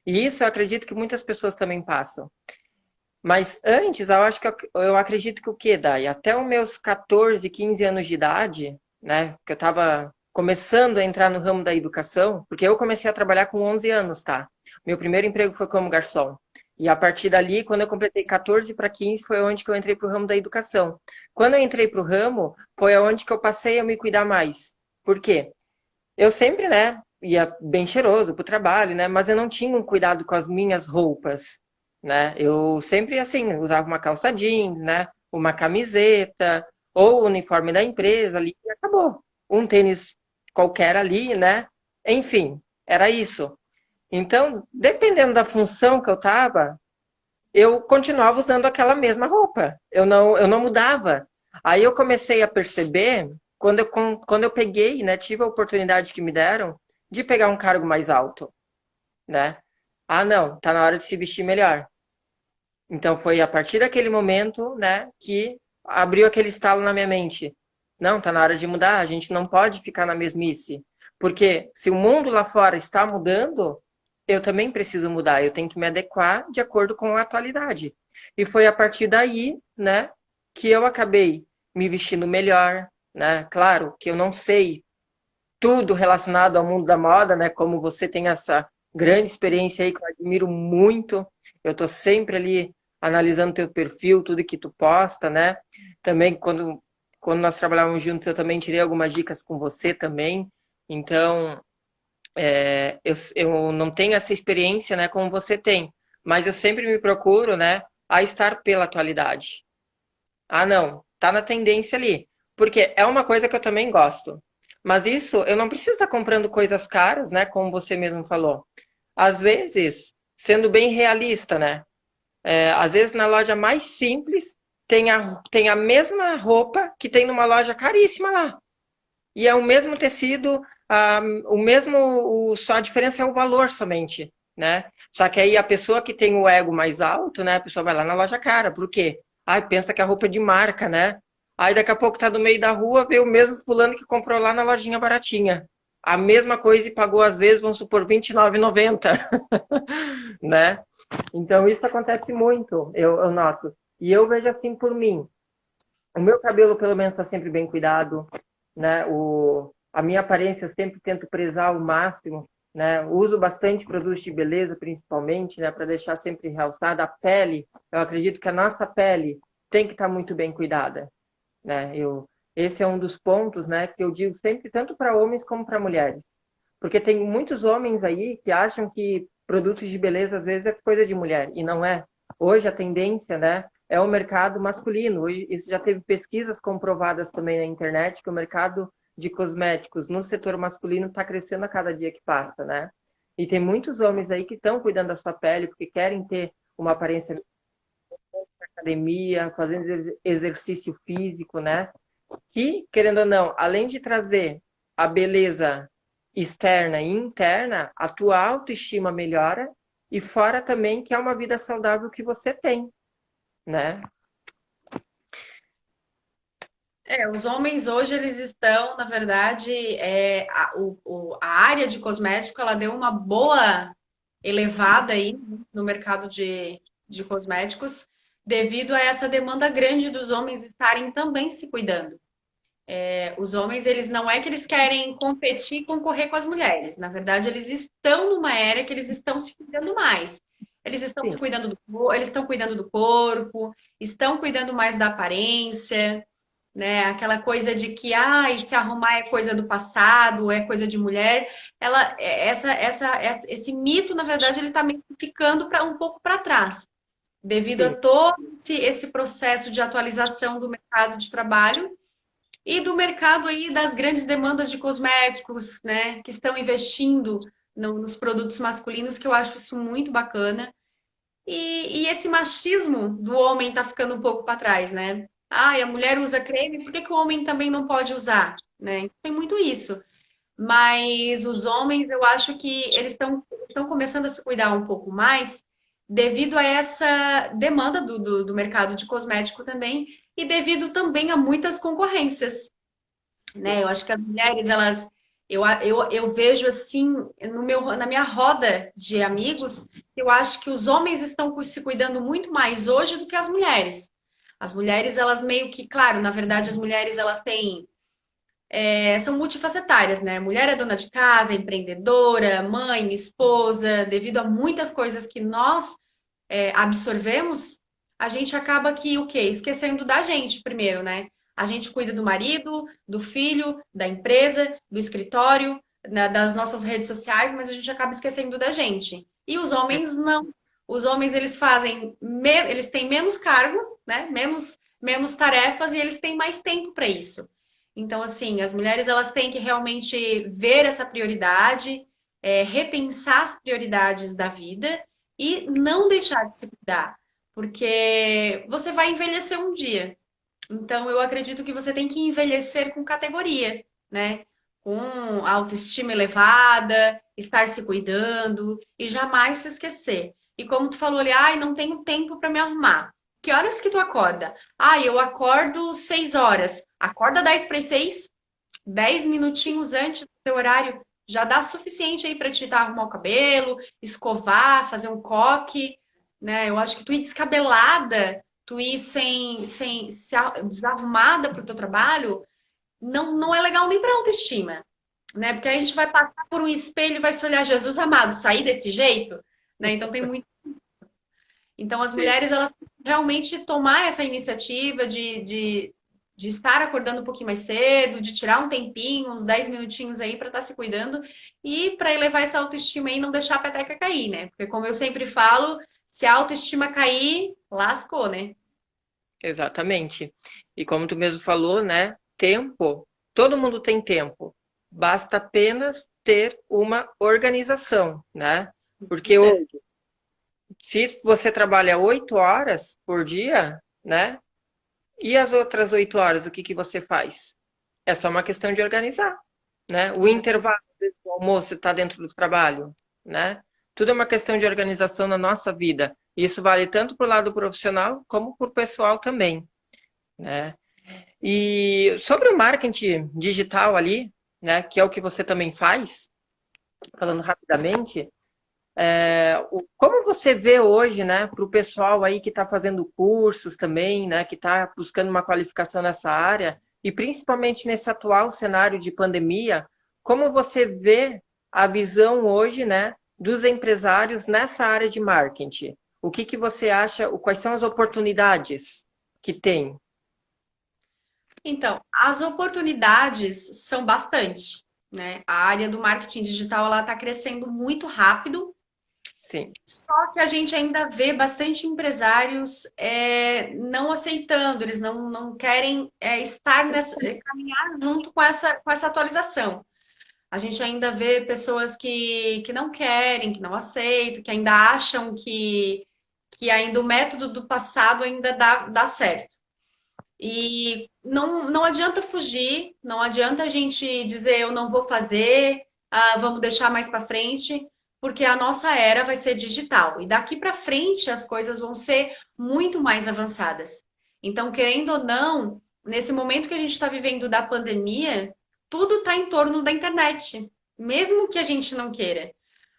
E isso eu acredito que muitas pessoas também passam. Mas antes, eu acho que eu acredito que o quê, Dai? Até os meus 14, 15 anos de idade, né? Que eu estava começando a entrar no ramo da educação, porque eu comecei a trabalhar com 11 anos, tá? Meu primeiro emprego foi como garçom. E a partir dali, quando eu completei 14 para 15, foi onde que eu entrei para o ramo da educação. Quando eu entrei para o ramo, foi onde que eu passei a me cuidar mais. Por quê? Eu sempre, né, ia bem cheiroso pro trabalho, né, mas eu não tinha um cuidado com as minhas roupas, né? Eu sempre, assim, usava uma calça jeans, né, uma camiseta, ou o uniforme da empresa ali, e acabou. Um tênis qualquer ali, né? Enfim, era isso. Então, dependendo da função que eu tava, eu continuava usando aquela mesma roupa. Eu não mudava. Aí eu comecei a perceber, quando eu peguei, né, tive a oportunidade que me deram de pegar um cargo mais alto, né? Não, tá na hora de se vestir melhor. Então foi a partir daquele momento, né, que abriu aquele estalo na minha mente. Não, tá na hora de mudar, a gente não pode ficar na mesmice. Porque se o mundo lá fora está mudando, eu também preciso mudar, eu tenho que me adequar de acordo com a atualidade. E foi a partir daí, né, que eu acabei me vestindo melhor, né? Claro que eu não sei tudo relacionado ao mundo da moda, né? Como você tem essa grande experiência aí que eu admiro muito. Eu tô sempre ali analisando teu perfil, tudo que tu posta, né? Também quando nós trabalhávamos juntos, eu também tirei algumas dicas com você também. Então, eu não tenho essa experiência, né, como você tem, mas eu sempre me procuro, né, a estar pela atualidade. Não, tá na tendência ali, porque é uma coisa que eu também gosto. Mas isso, eu não preciso estar comprando coisas caras, né, como você mesmo falou. Às vezes, sendo bem realista, né, às vezes na loja mais simples tem a mesma roupa que tem numa loja caríssima lá. E é o mesmo tecido, o mesmo, só a diferença é o valor somente, né? Só que aí a pessoa que tem o ego mais alto, né? A pessoa vai lá na loja cara, por quê? Pensa que a roupa é de marca, né? Aí daqui a pouco tá no meio da rua, vê o mesmo fulano que comprou lá na lojinha baratinha. A mesma coisa e pagou às vezes, vamos supor, R$ 29,90, né? Então isso acontece muito, eu noto. E eu vejo assim por mim. O meu cabelo, pelo menos, está sempre bem cuidado, né? A minha aparência eu sempre tento prezar ao máximo, né? Uso bastante produtos de beleza, principalmente, né? Para deixar sempre realçada a pele. Eu acredito que a nossa pele tem que estar muito bem cuidada, né? Esse é um dos pontos, né? Que eu digo sempre, tanto para homens como para mulheres. Porque tem muitos homens aí que acham que produtos de beleza às vezes é coisa de mulher, e não é. Hoje a tendência, né, é o mercado masculino. Hoje isso já teve pesquisas comprovadas também na internet que o mercado de cosméticos no setor masculino está crescendo a cada dia que passa, né? E tem muitos homens aí que estão cuidando da sua pele porque querem ter uma aparência academia, fazendo exercício físico, né? Que, querendo ou não, além de trazer a beleza externa e interna, a tua autoestima melhora e fora também que é uma vida saudável que você tem, né? Os homens hoje eles estão, na verdade, a área de cosmético ela deu uma boa elevada aí no mercado de cosméticos devido a essa demanda grande dos homens estarem também se cuidando. Os homens, eles não é que eles querem competir e concorrer com as mulheres. Na verdade, eles estão numa era que eles estão se cuidando mais. Eles estão se Sim, cuidando eles estão cuidando do corpo, estão cuidando mais da aparência, né? Aquela coisa de que se arrumar é coisa do passado, é coisa de mulher. Esse mito, na verdade, ele está meio que ficando um pouco para trás, devido a sim, todo esse processo de atualização do mercado de trabalho e do mercado aí das grandes demandas de cosméticos, né? Que estão investindo nos produtos masculinos, que eu acho isso muito bacana. E esse machismo do homem tá ficando um pouco para trás, né? E a mulher usa creme, por que que o homem também não pode usar? Né? Então, tem muito isso. Mas os homens, eu acho que eles estão começando a se cuidar um pouco mais devido a essa demanda do mercado de cosmético também e devido também a muitas concorrências, né? Eu acho que as mulheres, eu vejo assim, na minha roda de amigos, eu acho que os homens estão se cuidando muito mais hoje do que as mulheres. As mulheres, elas meio que, claro, na verdade, as mulheres, elas têm, são multifacetárias, né? Mulher é dona de casa, é empreendedora, mãe, esposa, devido a muitas coisas que nós absorvemos, a gente acaba que o quê? Esquecendo da gente primeiro, né? A gente cuida do marido, do filho, da empresa, do escritório, das nossas redes sociais, mas a gente acaba esquecendo da gente. E os homens não. Os homens eles têm menos cargo, né? Menos tarefas e eles têm mais tempo para isso. Então, assim, as mulheres elas têm que realmente ver essa prioridade, repensar as prioridades da vida e não deixar de se cuidar, porque você vai envelhecer um dia. Então, eu acredito que você tem que envelhecer com categoria, né? Com autoestima elevada, estar se cuidando e jamais se esquecer. E como tu falou ali, não tenho tempo para me arrumar. Que horas que tu acorda? Eu acordo 6 horas. Acorda 10 para 6, 10 minutinhos antes do teu horário. Já dá suficiente aí para te arrumar o cabelo, escovar, fazer um coque, né? Eu acho que tu ir descabelada, tu ir desarrumada para o teu trabalho, não é legal nem para autoestima, né? Porque aí a gente vai passar por um espelho e vai se olhar, Jesus amado, sair desse jeito, né? Então tem muito. Então as sim. mulheres elas têm que realmente tomar essa iniciativa de estar acordando um pouquinho mais cedo, de tirar um tempinho, uns 10 minutinhos aí para estar se cuidando e para elevar essa autoestima aí e não deixar a peteca cair, né? Porque como eu sempre falo, se a autoestima cair, lascou, né? Exatamente. E como tu mesmo falou, né? Tempo, todo mundo tem tempo. Basta apenas ter uma organização, né? Porque hoje, se você trabalha 8 horas por dia, né? E as outras 8 horas, o que que você faz? É só uma questão de organizar, né? O intervalo do almoço está dentro do trabalho, né? Tudo é uma questão de organização na nossa vida. Isso vale tanto para o lado profissional como para o pessoal também, né? E sobre o marketing digital ali, né, que é o que você também faz, falando rapidamente, como você vê hoje, né, para o pessoal aí que está fazendo cursos também, né, que está buscando uma qualificação nessa área, e principalmente nesse atual cenário de pandemia, como você vê a visão hoje, né, dos empresários nessa área de marketing? O que que você acha, quais são as oportunidades que tem? Então, as oportunidades são bastante, né? A área do marketing digital ela está crescendo muito rápido. Sim, Só que a gente ainda vê bastante empresários não aceitando, eles não querem caminhar junto com essa atualização. A gente ainda vê pessoas que não querem, que não aceitam, que ainda acham que ainda o método do passado ainda dá certo. E não adianta fugir, não adianta a gente dizer eu não vou fazer, vamos deixar mais para frente, porque a nossa era vai ser digital. E daqui para frente as coisas vão ser muito mais avançadas. Então, querendo ou não, nesse momento que a gente está vivendo da pandemia, tudo está em torno da internet, mesmo que a gente não queira.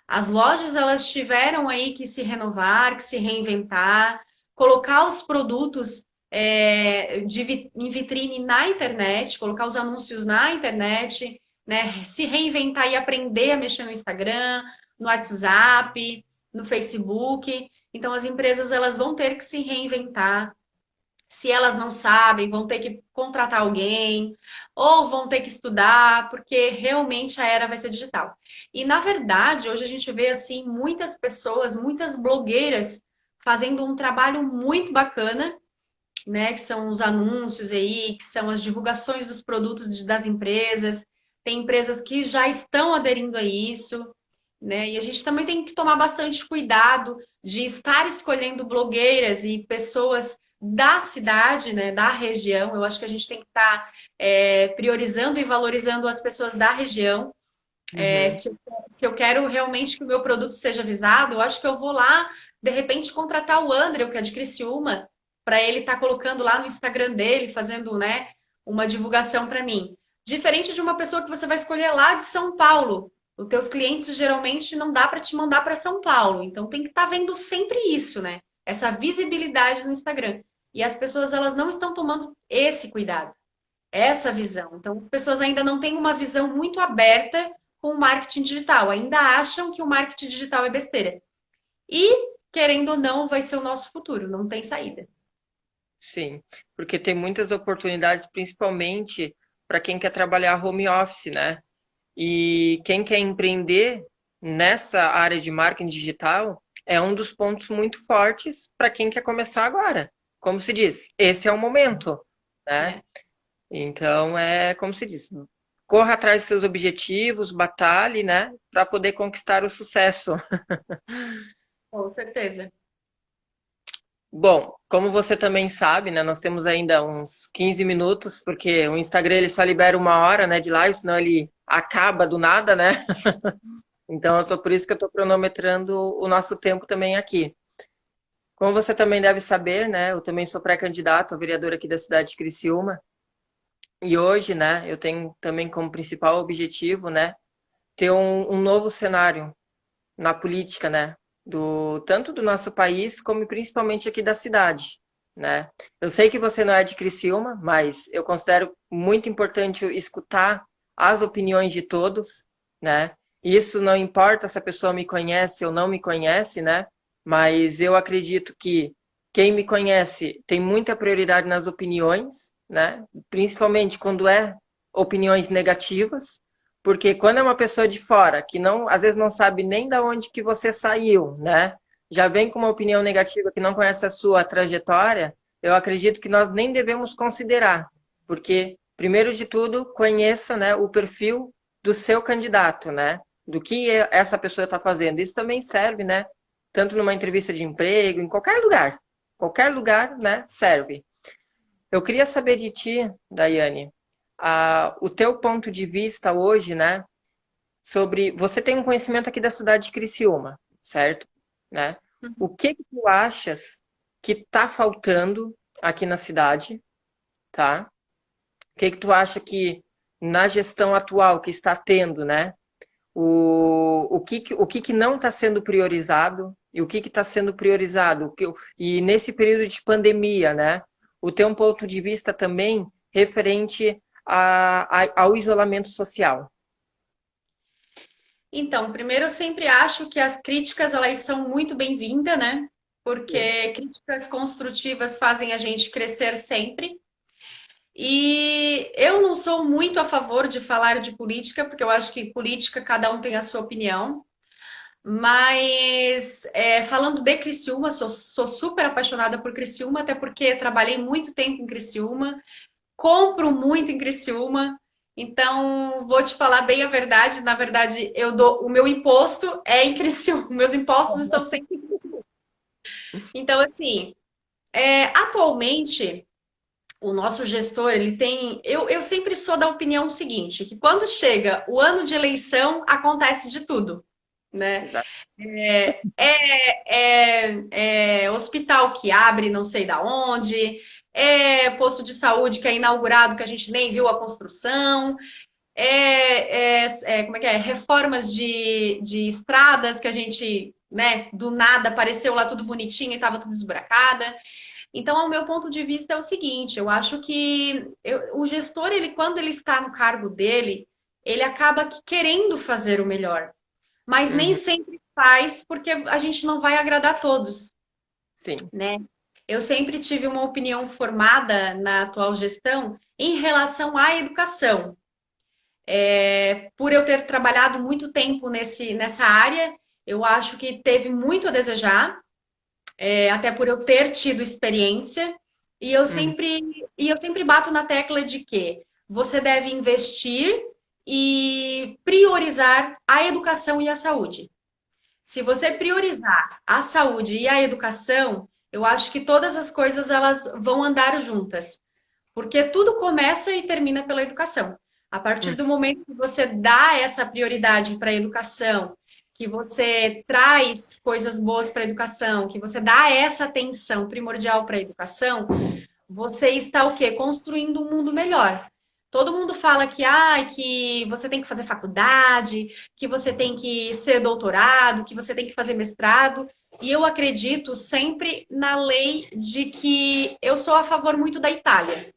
As lojas elas tiveram aí que se renovar, que se reinventar, colocar os produtos em vitrine na internet, colocar os anúncios na internet, né? Se reinventar e aprender a mexer no Instagram, no WhatsApp, no Facebook. Então as empresas elas vão ter que se reinventar. Se elas não sabem, vão ter que contratar alguém ou vão ter que estudar, porque realmente a era vai ser digital. E na verdade, hoje a gente vê assim muitas pessoas, muitas blogueiras fazendo um trabalho muito bacana, né, que são os anúncios aí, que são as divulgações dos produtos das empresas. Tem empresas que já estão aderindo a isso, né? E a gente também tem que tomar bastante cuidado de estar escolhendo blogueiras e pessoas da cidade, né, da região. Eu acho que a gente tem que estar priorizando e valorizando as pessoas da região. Uhum. Se eu quero realmente que o meu produto seja visado, eu acho que eu vou lá, de repente, contratar o André, que é de Criciúma, para ele estar colocando lá no Instagram dele, fazendo, né, uma divulgação para mim. Diferente de uma pessoa que você vai escolher lá de São Paulo. Os teus clientes geralmente não dá para te mandar para São Paulo. Então tem que estar vendo sempre isso, né? Essa visibilidade no Instagram. E as pessoas elas não estão tomando esse cuidado, essa visão. Então as pessoas ainda não têm uma visão muito aberta com o marketing digital. Ainda acham que o marketing digital é besteira. E, querendo ou não, vai ser o nosso futuro, não tem saída. Sim, porque tem muitas oportunidades, principalmente para quem quer trabalhar home office, né? E quem quer empreender nessa área de marketing digital é um dos pontos muito fortes para quem quer começar agora. Como se diz, esse é o momento, né? É, Então é como se diz, corra atrás dos seus objetivos, batalhe, né, para poder conquistar o sucesso. com certeza. Bom, como você também sabe, né, nós temos ainda uns 15 minutos, porque o Instagram ele só libera 1 hora, né, de live, senão ele acaba do nada, né? Então, por isso que eu estou cronometrando o nosso tempo também aqui. Como você também deve saber, né, eu também sou pré-candidato a vereador aqui da cidade de Criciúma. E hoje, né, eu tenho também como principal objetivo, né, ter um novo cenário na política, né, tanto do nosso país como principalmente aqui da cidade, né. Eu sei que você não é de Criciúma, mas eu considero muito importante escutar as opiniões de todos, né. Isso não importa se a pessoa me conhece ou não me conhece, né, mas eu acredito que quem me conhece tem muita prioridade nas opiniões, né, principalmente quando é opiniões negativas, porque quando é uma pessoa de fora, que não, às vezes não sabe nem da onde que você saiu, né? Já vem com uma opinião negativa que não conhece a sua trajetória, eu acredito que nós nem devemos considerar, porque, primeiro de tudo, conheça, né, o perfil do seu candidato, né? Do que essa pessoa está fazendo. Isso também serve, né? Tanto numa entrevista de emprego, em qualquer lugar, né, serve. Eu queria saber de ti, Daiane, o teu ponto de vista hoje, né, sobre... Você tem um conhecimento aqui da cidade de Criciúma, certo? Né? O que que tu achas que está faltando aqui na cidade, tá? O que que tu acha que na gestão atual que está tendo, né? O que que não está sendo priorizado e o que está sendo priorizado? E nesse período de pandemia, né? O teu ponto de vista também referente ao isolamento social. Então, primeiro eu sempre acho que as críticas elas são muito bem-vindas, né? Sim. Porque críticas construtivas fazem a gente crescer sempre. E eu não sou muito a favor de falar de política, porque eu acho que política cada um tem a sua opinião. Mas falando de Criciúma, sou super apaixonada por Criciúma, até porque trabalhei muito tempo em Criciúma, compro muito em Criciúma. Então, vou te falar bem a verdade. Na verdade, o meu imposto é em Criciúma. Meus impostos estão sempre em Criciúma. Então, assim, atualmente, o nosso gestor, ele tem. Eu sempre sou da opinião seguinte: que quando chega o ano de eleição, acontece de tudo, né? Exato. É hospital que abre não sei da onde, é posto de saúde que é inaugurado que a gente nem viu a construção, como é que é? Reformas de estradas que a gente, né, do nada apareceu lá tudo bonitinho e estava tudo esburacada. Então, o meu ponto de vista é o seguinte, eu acho que o gestor, ele, quando ele está no cargo dele, ele acaba querendo fazer o melhor, mas nem Uhum. sempre faz porque a gente não vai agradar a todos, Sim. né? Eu sempre tive uma opinião formada na atual gestão em relação à educação. Por eu ter trabalhado muito tempo nessa área, eu acho que teve muito a desejar, até por eu ter tido experiência, e eu Uhum. sempre, e eu sempre bato na tecla de que você deve investir e priorizar a educação e a saúde. Se você priorizar a saúde e a educação, eu acho que todas as coisas elas vão andar juntas, porque tudo começa e termina pela educação. A partir Uhum. do momento que você dá essa prioridade para a educação, que você traz coisas boas para a educação, que você dá essa atenção primordial para a educação, você está o quê? Construindo um mundo melhor. Todo mundo fala que você tem que fazer faculdade, que você tem que ser doutorado, que você tem que fazer mestrado. E eu acredito sempre na lei de que eu sou a favor muito da Itália,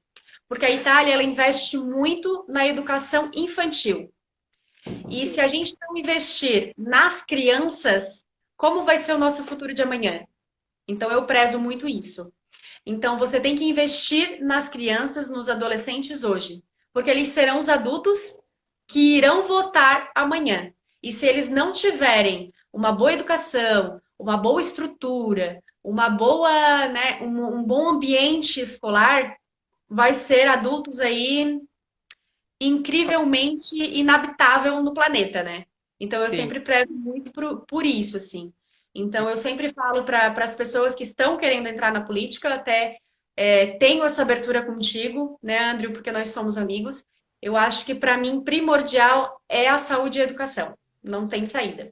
porque a Itália ela investe muito na educação infantil. E se Sim. a gente não investir nas crianças, como vai ser o nosso futuro de amanhã? Então eu prezo muito isso. Então, você tem que investir nas crianças, nos adolescentes hoje, porque eles serão os adultos que irão votar amanhã. E se eles não tiverem uma boa educação, uma boa estrutura, uma boa, né, um bom ambiente escolar, vai ser adultos aí incrivelmente inabitável no planeta, né? Então eu Sim. sempre prezo muito por isso, assim. Então eu sempre falo para as pessoas que estão querendo entrar na política, até tenho essa abertura contigo, né, Andrew, porque nós somos amigos. Eu acho que para mim primordial é a saúde e a educação. Não tem saída.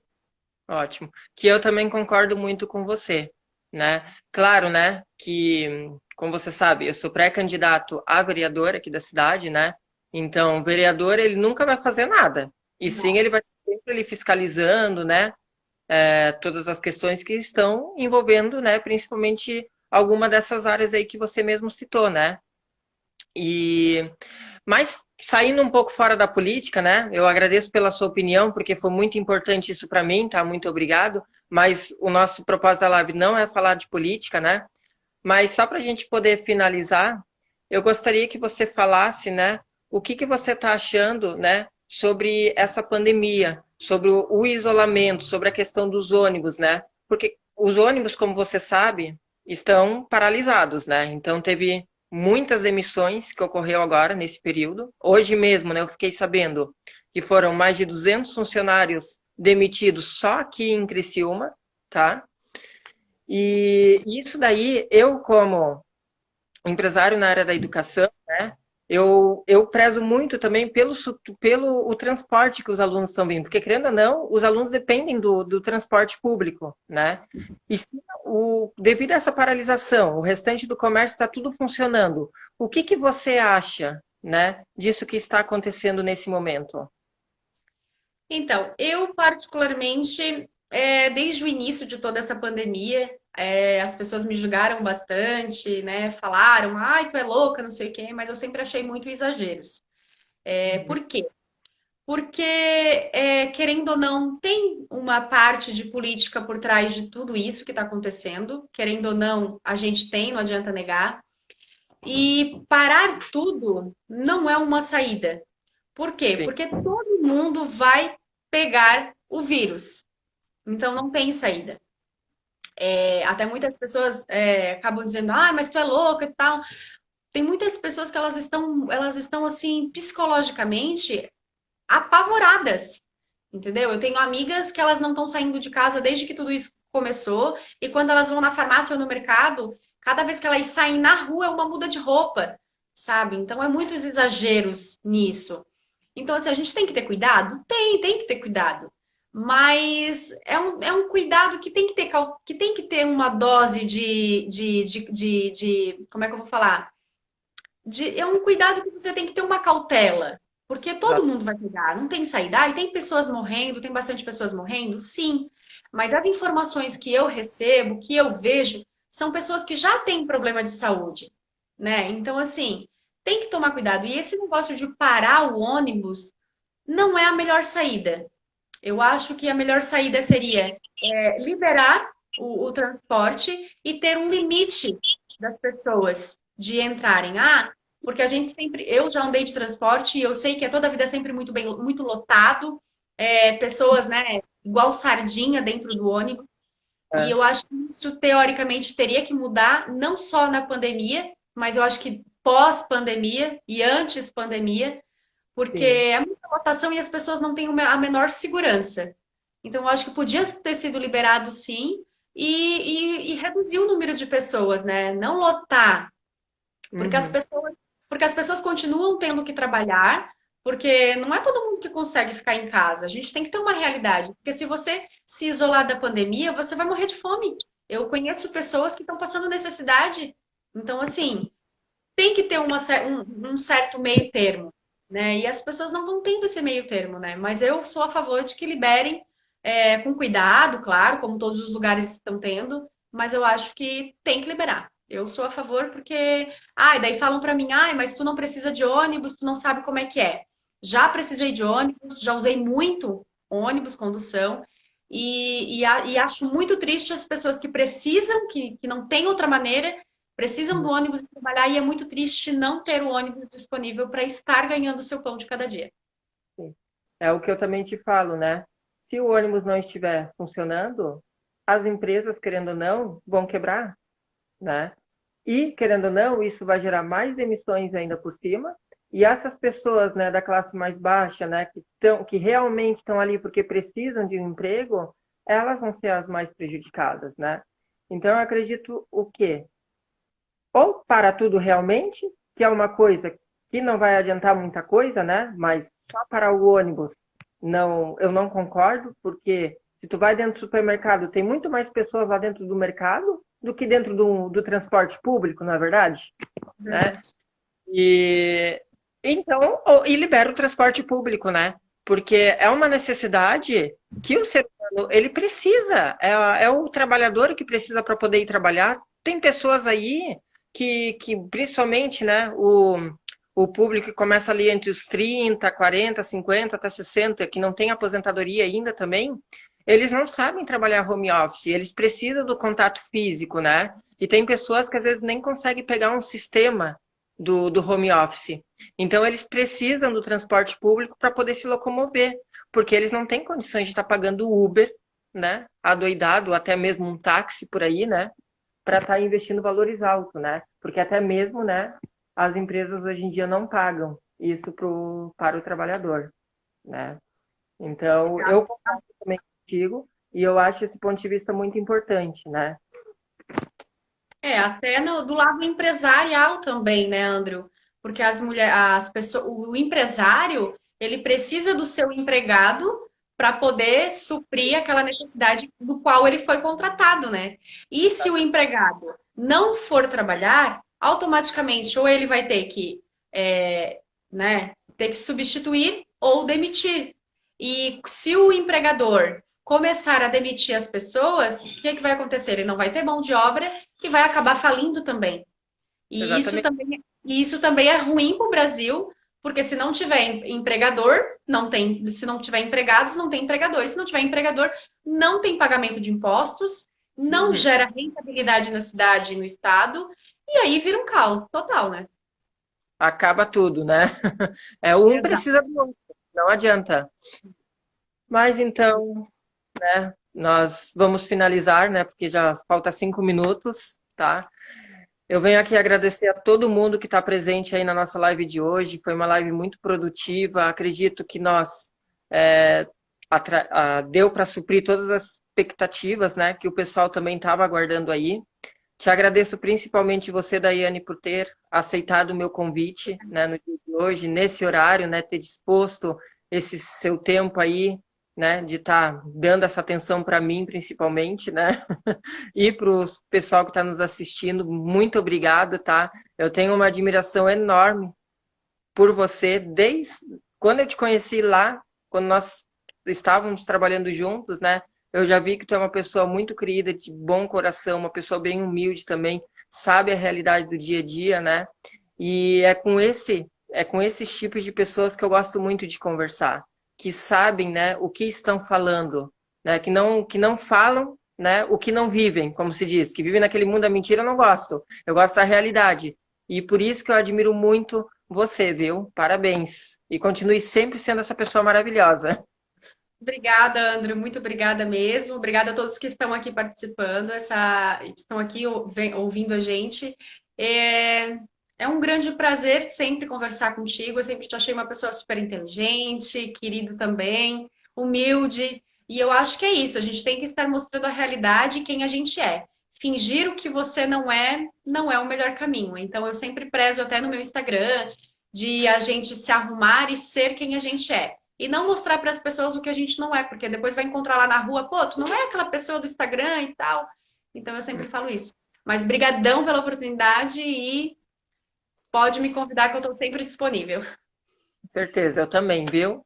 Ótimo. Que eu também concordo muito com você, né? Claro, né, que, como você sabe, eu sou pré-candidato a vereador aqui da cidade, né? Então, o vereador, ele nunca vai fazer nada. E sim, ele vai sempre ali fiscalizando, né, todas as questões que estão envolvendo, né, principalmente alguma dessas áreas aí que você mesmo citou, né? E mas saindo um pouco fora da política, né? Eu agradeço pela sua opinião, porque foi muito importante isso para mim, tá? Muito obrigado. Mas o nosso propósito da live não é falar de política, né? Mas só para a gente poder finalizar, eu gostaria que você falasse, né? O que que você está achando, né? Sobre essa pandemia, sobre o isolamento, sobre a questão dos ônibus, né? Porque os ônibus, como você sabe, estão paralisados, né? Então teve muitas emissões que ocorreu agora nesse período. Hoje mesmo, né, eu fiquei sabendo que foram mais de 200 funcionários demitidos só aqui em Criciúma, tá? E isso daí, eu como empresário na área da educação, né, eu prezo muito também pelo o transporte que os alunos estão vindo, porque querendo ou não, os alunos dependem do transporte público, né? E se devido a essa paralisação, o restante do comércio está tudo funcionando, o que que você acha, né, disso que está acontecendo nesse momento? Então, eu particularmente, desde o início de toda essa pandemia, as pessoas me julgaram bastante, né? Falaram, ai, tu é louca, não sei o quê, mas eu sempre achei muito exageros. Uhum. Por quê? Porque, querendo ou não, tem uma parte de política por trás de tudo isso que está acontecendo. Querendo ou não, a gente tem, não adianta negar. E parar tudo não é uma saída. Por quê? Sim, Porque todo mundo vai pegar o vírus. Então não tem saída. Até muitas pessoas acabam dizendo, ah, mas tu é louca e tal. Tem muitas pessoas que elas estão assim, psicologicamente apavoradas. Entendeu? Eu tenho amigas que elas não estão saindo de casa desde que tudo isso começou, e quando elas vão na farmácia ou no mercado, cada vez que elas saem na rua é uma muda de roupa, sabe? Então é muitos exageros nisso. Então, assim, a gente tem que ter cuidado? Tem que ter cuidado. Mas é um cuidado que tem que ter, que tem que ter uma dose como é que eu vou falar? É um cuidado que você tem que ter uma cautela. Porque todo mundo vai pegar, não tem saída. E tem pessoas morrendo, tem bastante pessoas morrendo, sim. Mas as informações que eu recebo, que eu vejo, são pessoas que já têm problema de saúde, né? Então, assim, tem que tomar cuidado. E esse negócio de parar o ônibus não é a melhor saída. Eu acho que a melhor saída seria liberar o transporte e ter um limite das pessoas de entrarem. Porque a gente sempre, eu já andei de transporte e eu sei que toda a vida é sempre muito bem, muito lotado, pessoas, né, igual sardinha dentro do ônibus. E É, eu acho que isso teoricamente teria que mudar, não só na pandemia, mas eu acho que pós-pandemia e antes pandemia, porque sim. é muita lotação e as pessoas não têm a menor segurança. Então, eu acho que podia ter sido liberado sim e reduzir o número de pessoas, né? Não lotar, porque as Uhum. pessoas, porque as pessoas continuam tendo que trabalhar, porque não é todo mundo que consegue ficar em casa. A gente tem que ter uma realidade, porque se você se isolar da pandemia, você vai morrer de fome. Eu conheço pessoas que estão passando necessidade. Então, assim, tem que ter um certo meio termo, né? E as pessoas não vão tendo esse meio termo, né? Mas eu sou a favor de que liberem com cuidado, claro, como todos os lugares estão tendo, mas eu acho que tem que liberar. Eu sou a favor porque, e daí falam para mim, mas tu não precisa de ônibus, tu não sabe como é que é. Já precisei de ônibus, já usei muito ônibus, condução, e acho muito triste as pessoas que precisam, que não tem outra maneira, precisam do ônibus e trabalhar, e é muito triste não ter o ônibus disponível para estar ganhando o seu pão de cada dia. Sim. É o que eu também te falo, né? Se o ônibus não estiver funcionando, as empresas, querendo ou não, vão quebrar, né? E, querendo ou não, isso vai gerar mais emissões ainda por cima. E essas pessoas, né, da classe mais baixa, né, que realmente estão ali porque precisam de um emprego, elas vão ser as mais prejudicadas, né? Então, eu acredito o quê? Ou para tudo realmente, que é uma coisa que não vai adiantar muita coisa, né? Mas só para o ônibus, não, eu não concordo, porque se tu vai dentro do supermercado, tem muito mais pessoas lá dentro do mercado do que dentro do transporte público, não é verdade? Né? Verdade. E então, e libera o transporte público, né? Porque é uma necessidade que o ser humano ele precisa, é o trabalhador que precisa para poder ir trabalhar. Tem pessoas aí que principalmente, né, o público que começa ali entre os 30, 40, 50 até 60, que não tem aposentadoria ainda também, eles não sabem trabalhar home office, eles precisam do contato físico, né? E tem pessoas que às vezes nem conseguem pegar um sistema do home office. Então, eles precisam do transporte público para poder se locomover, porque eles não têm condições de estar pagando Uber, né? Adoidado, ou até mesmo um táxi por aí, né? Para estar investindo valores altos, né? Porque até mesmo, né? As empresas hoje em dia não pagam isso para o trabalhador, né? Então, eu concordo também contigo e eu acho esse ponto de vista muito importante, né? Até do lado empresarial também, né, Andrew? Porque as mulheres, as pessoas, o empresário, ele precisa do seu empregado para poder suprir aquela necessidade do qual ele foi contratado, né? E se o empregado não for trabalhar, automaticamente ou ele vai ter que, né, ter que substituir ou demitir. E se o empregador começar a demitir as pessoas, o que vai acontecer? Ele não vai ter mão de obra que vai acabar falindo também. Exatamente. E isso também é ruim para o Brasil, porque se não tiver empregador, não tem, se não tiver empregados, não tem empregador. E se não tiver empregador, não tem pagamento de impostos, não Uhum. gera rentabilidade na cidade e no estado, e aí vira um caos total, né? Acaba tudo, né? É um Exato. precisa do outro, não adianta. Mas então, né, nós vamos finalizar, né? Porque já falta 5 minutos, tá? Eu venho aqui agradecer a todo mundo que está presente aí na nossa live de hoje. Foi uma live muito produtiva. Acredito que nós deu para suprir todas as expectativas, né, que o pessoal também estava aguardando aí. Te agradeço principalmente você, Daiane, por ter aceitado o meu convite, né, no dia de hoje, nesse horário, né, ter disposto esse seu tempo aí, né, de estar dando essa atenção para mim, principalmente, né, e para o pessoal que está nos assistindo, muito obrigado, tá? Eu tenho uma admiração enorme por você, desde quando eu te conheci lá, quando nós estávamos trabalhando juntos, né? Eu já vi que tu é uma pessoa muito querida, de bom coração, uma pessoa bem humilde também, sabe a realidade do dia a dia, né? E é com esses tipos de pessoas que eu gosto muito de conversar, que sabem, né, o que estão falando, né? Que não falam, né, o que não vivem, como se diz, que vivem naquele mundo da mentira, eu não gosto. Eu gosto da realidade. E por isso que eu admiro muito você, viu? Parabéns. E continue sempre sendo essa pessoa maravilhosa. Obrigada, André, muito obrigada mesmo. Obrigada a todos que estão aqui participando, estão aqui ouvindo a gente. É, é um grande prazer sempre conversar contigo. Eu sempre te achei uma pessoa super inteligente, querido também, humilde. E eu acho que é isso. A gente tem que estar mostrando a realidade e quem a gente é. Fingir o que você não é, não é o melhor caminho. Então, eu sempre prezo até no meu Instagram de a gente se arrumar e ser quem a gente é. E não mostrar para as pessoas o que a gente não é, porque depois vai encontrar lá na rua, pô, tu não é aquela pessoa do Instagram e tal. Então eu sempre falo isso. Mas brigadão pela oportunidade e pode me convidar que eu estou sempre disponível. Com certeza, eu também, viu?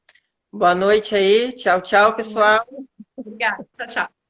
Boa noite aí. Tchau, tchau, pessoal. Obrigada. Tchau, tchau.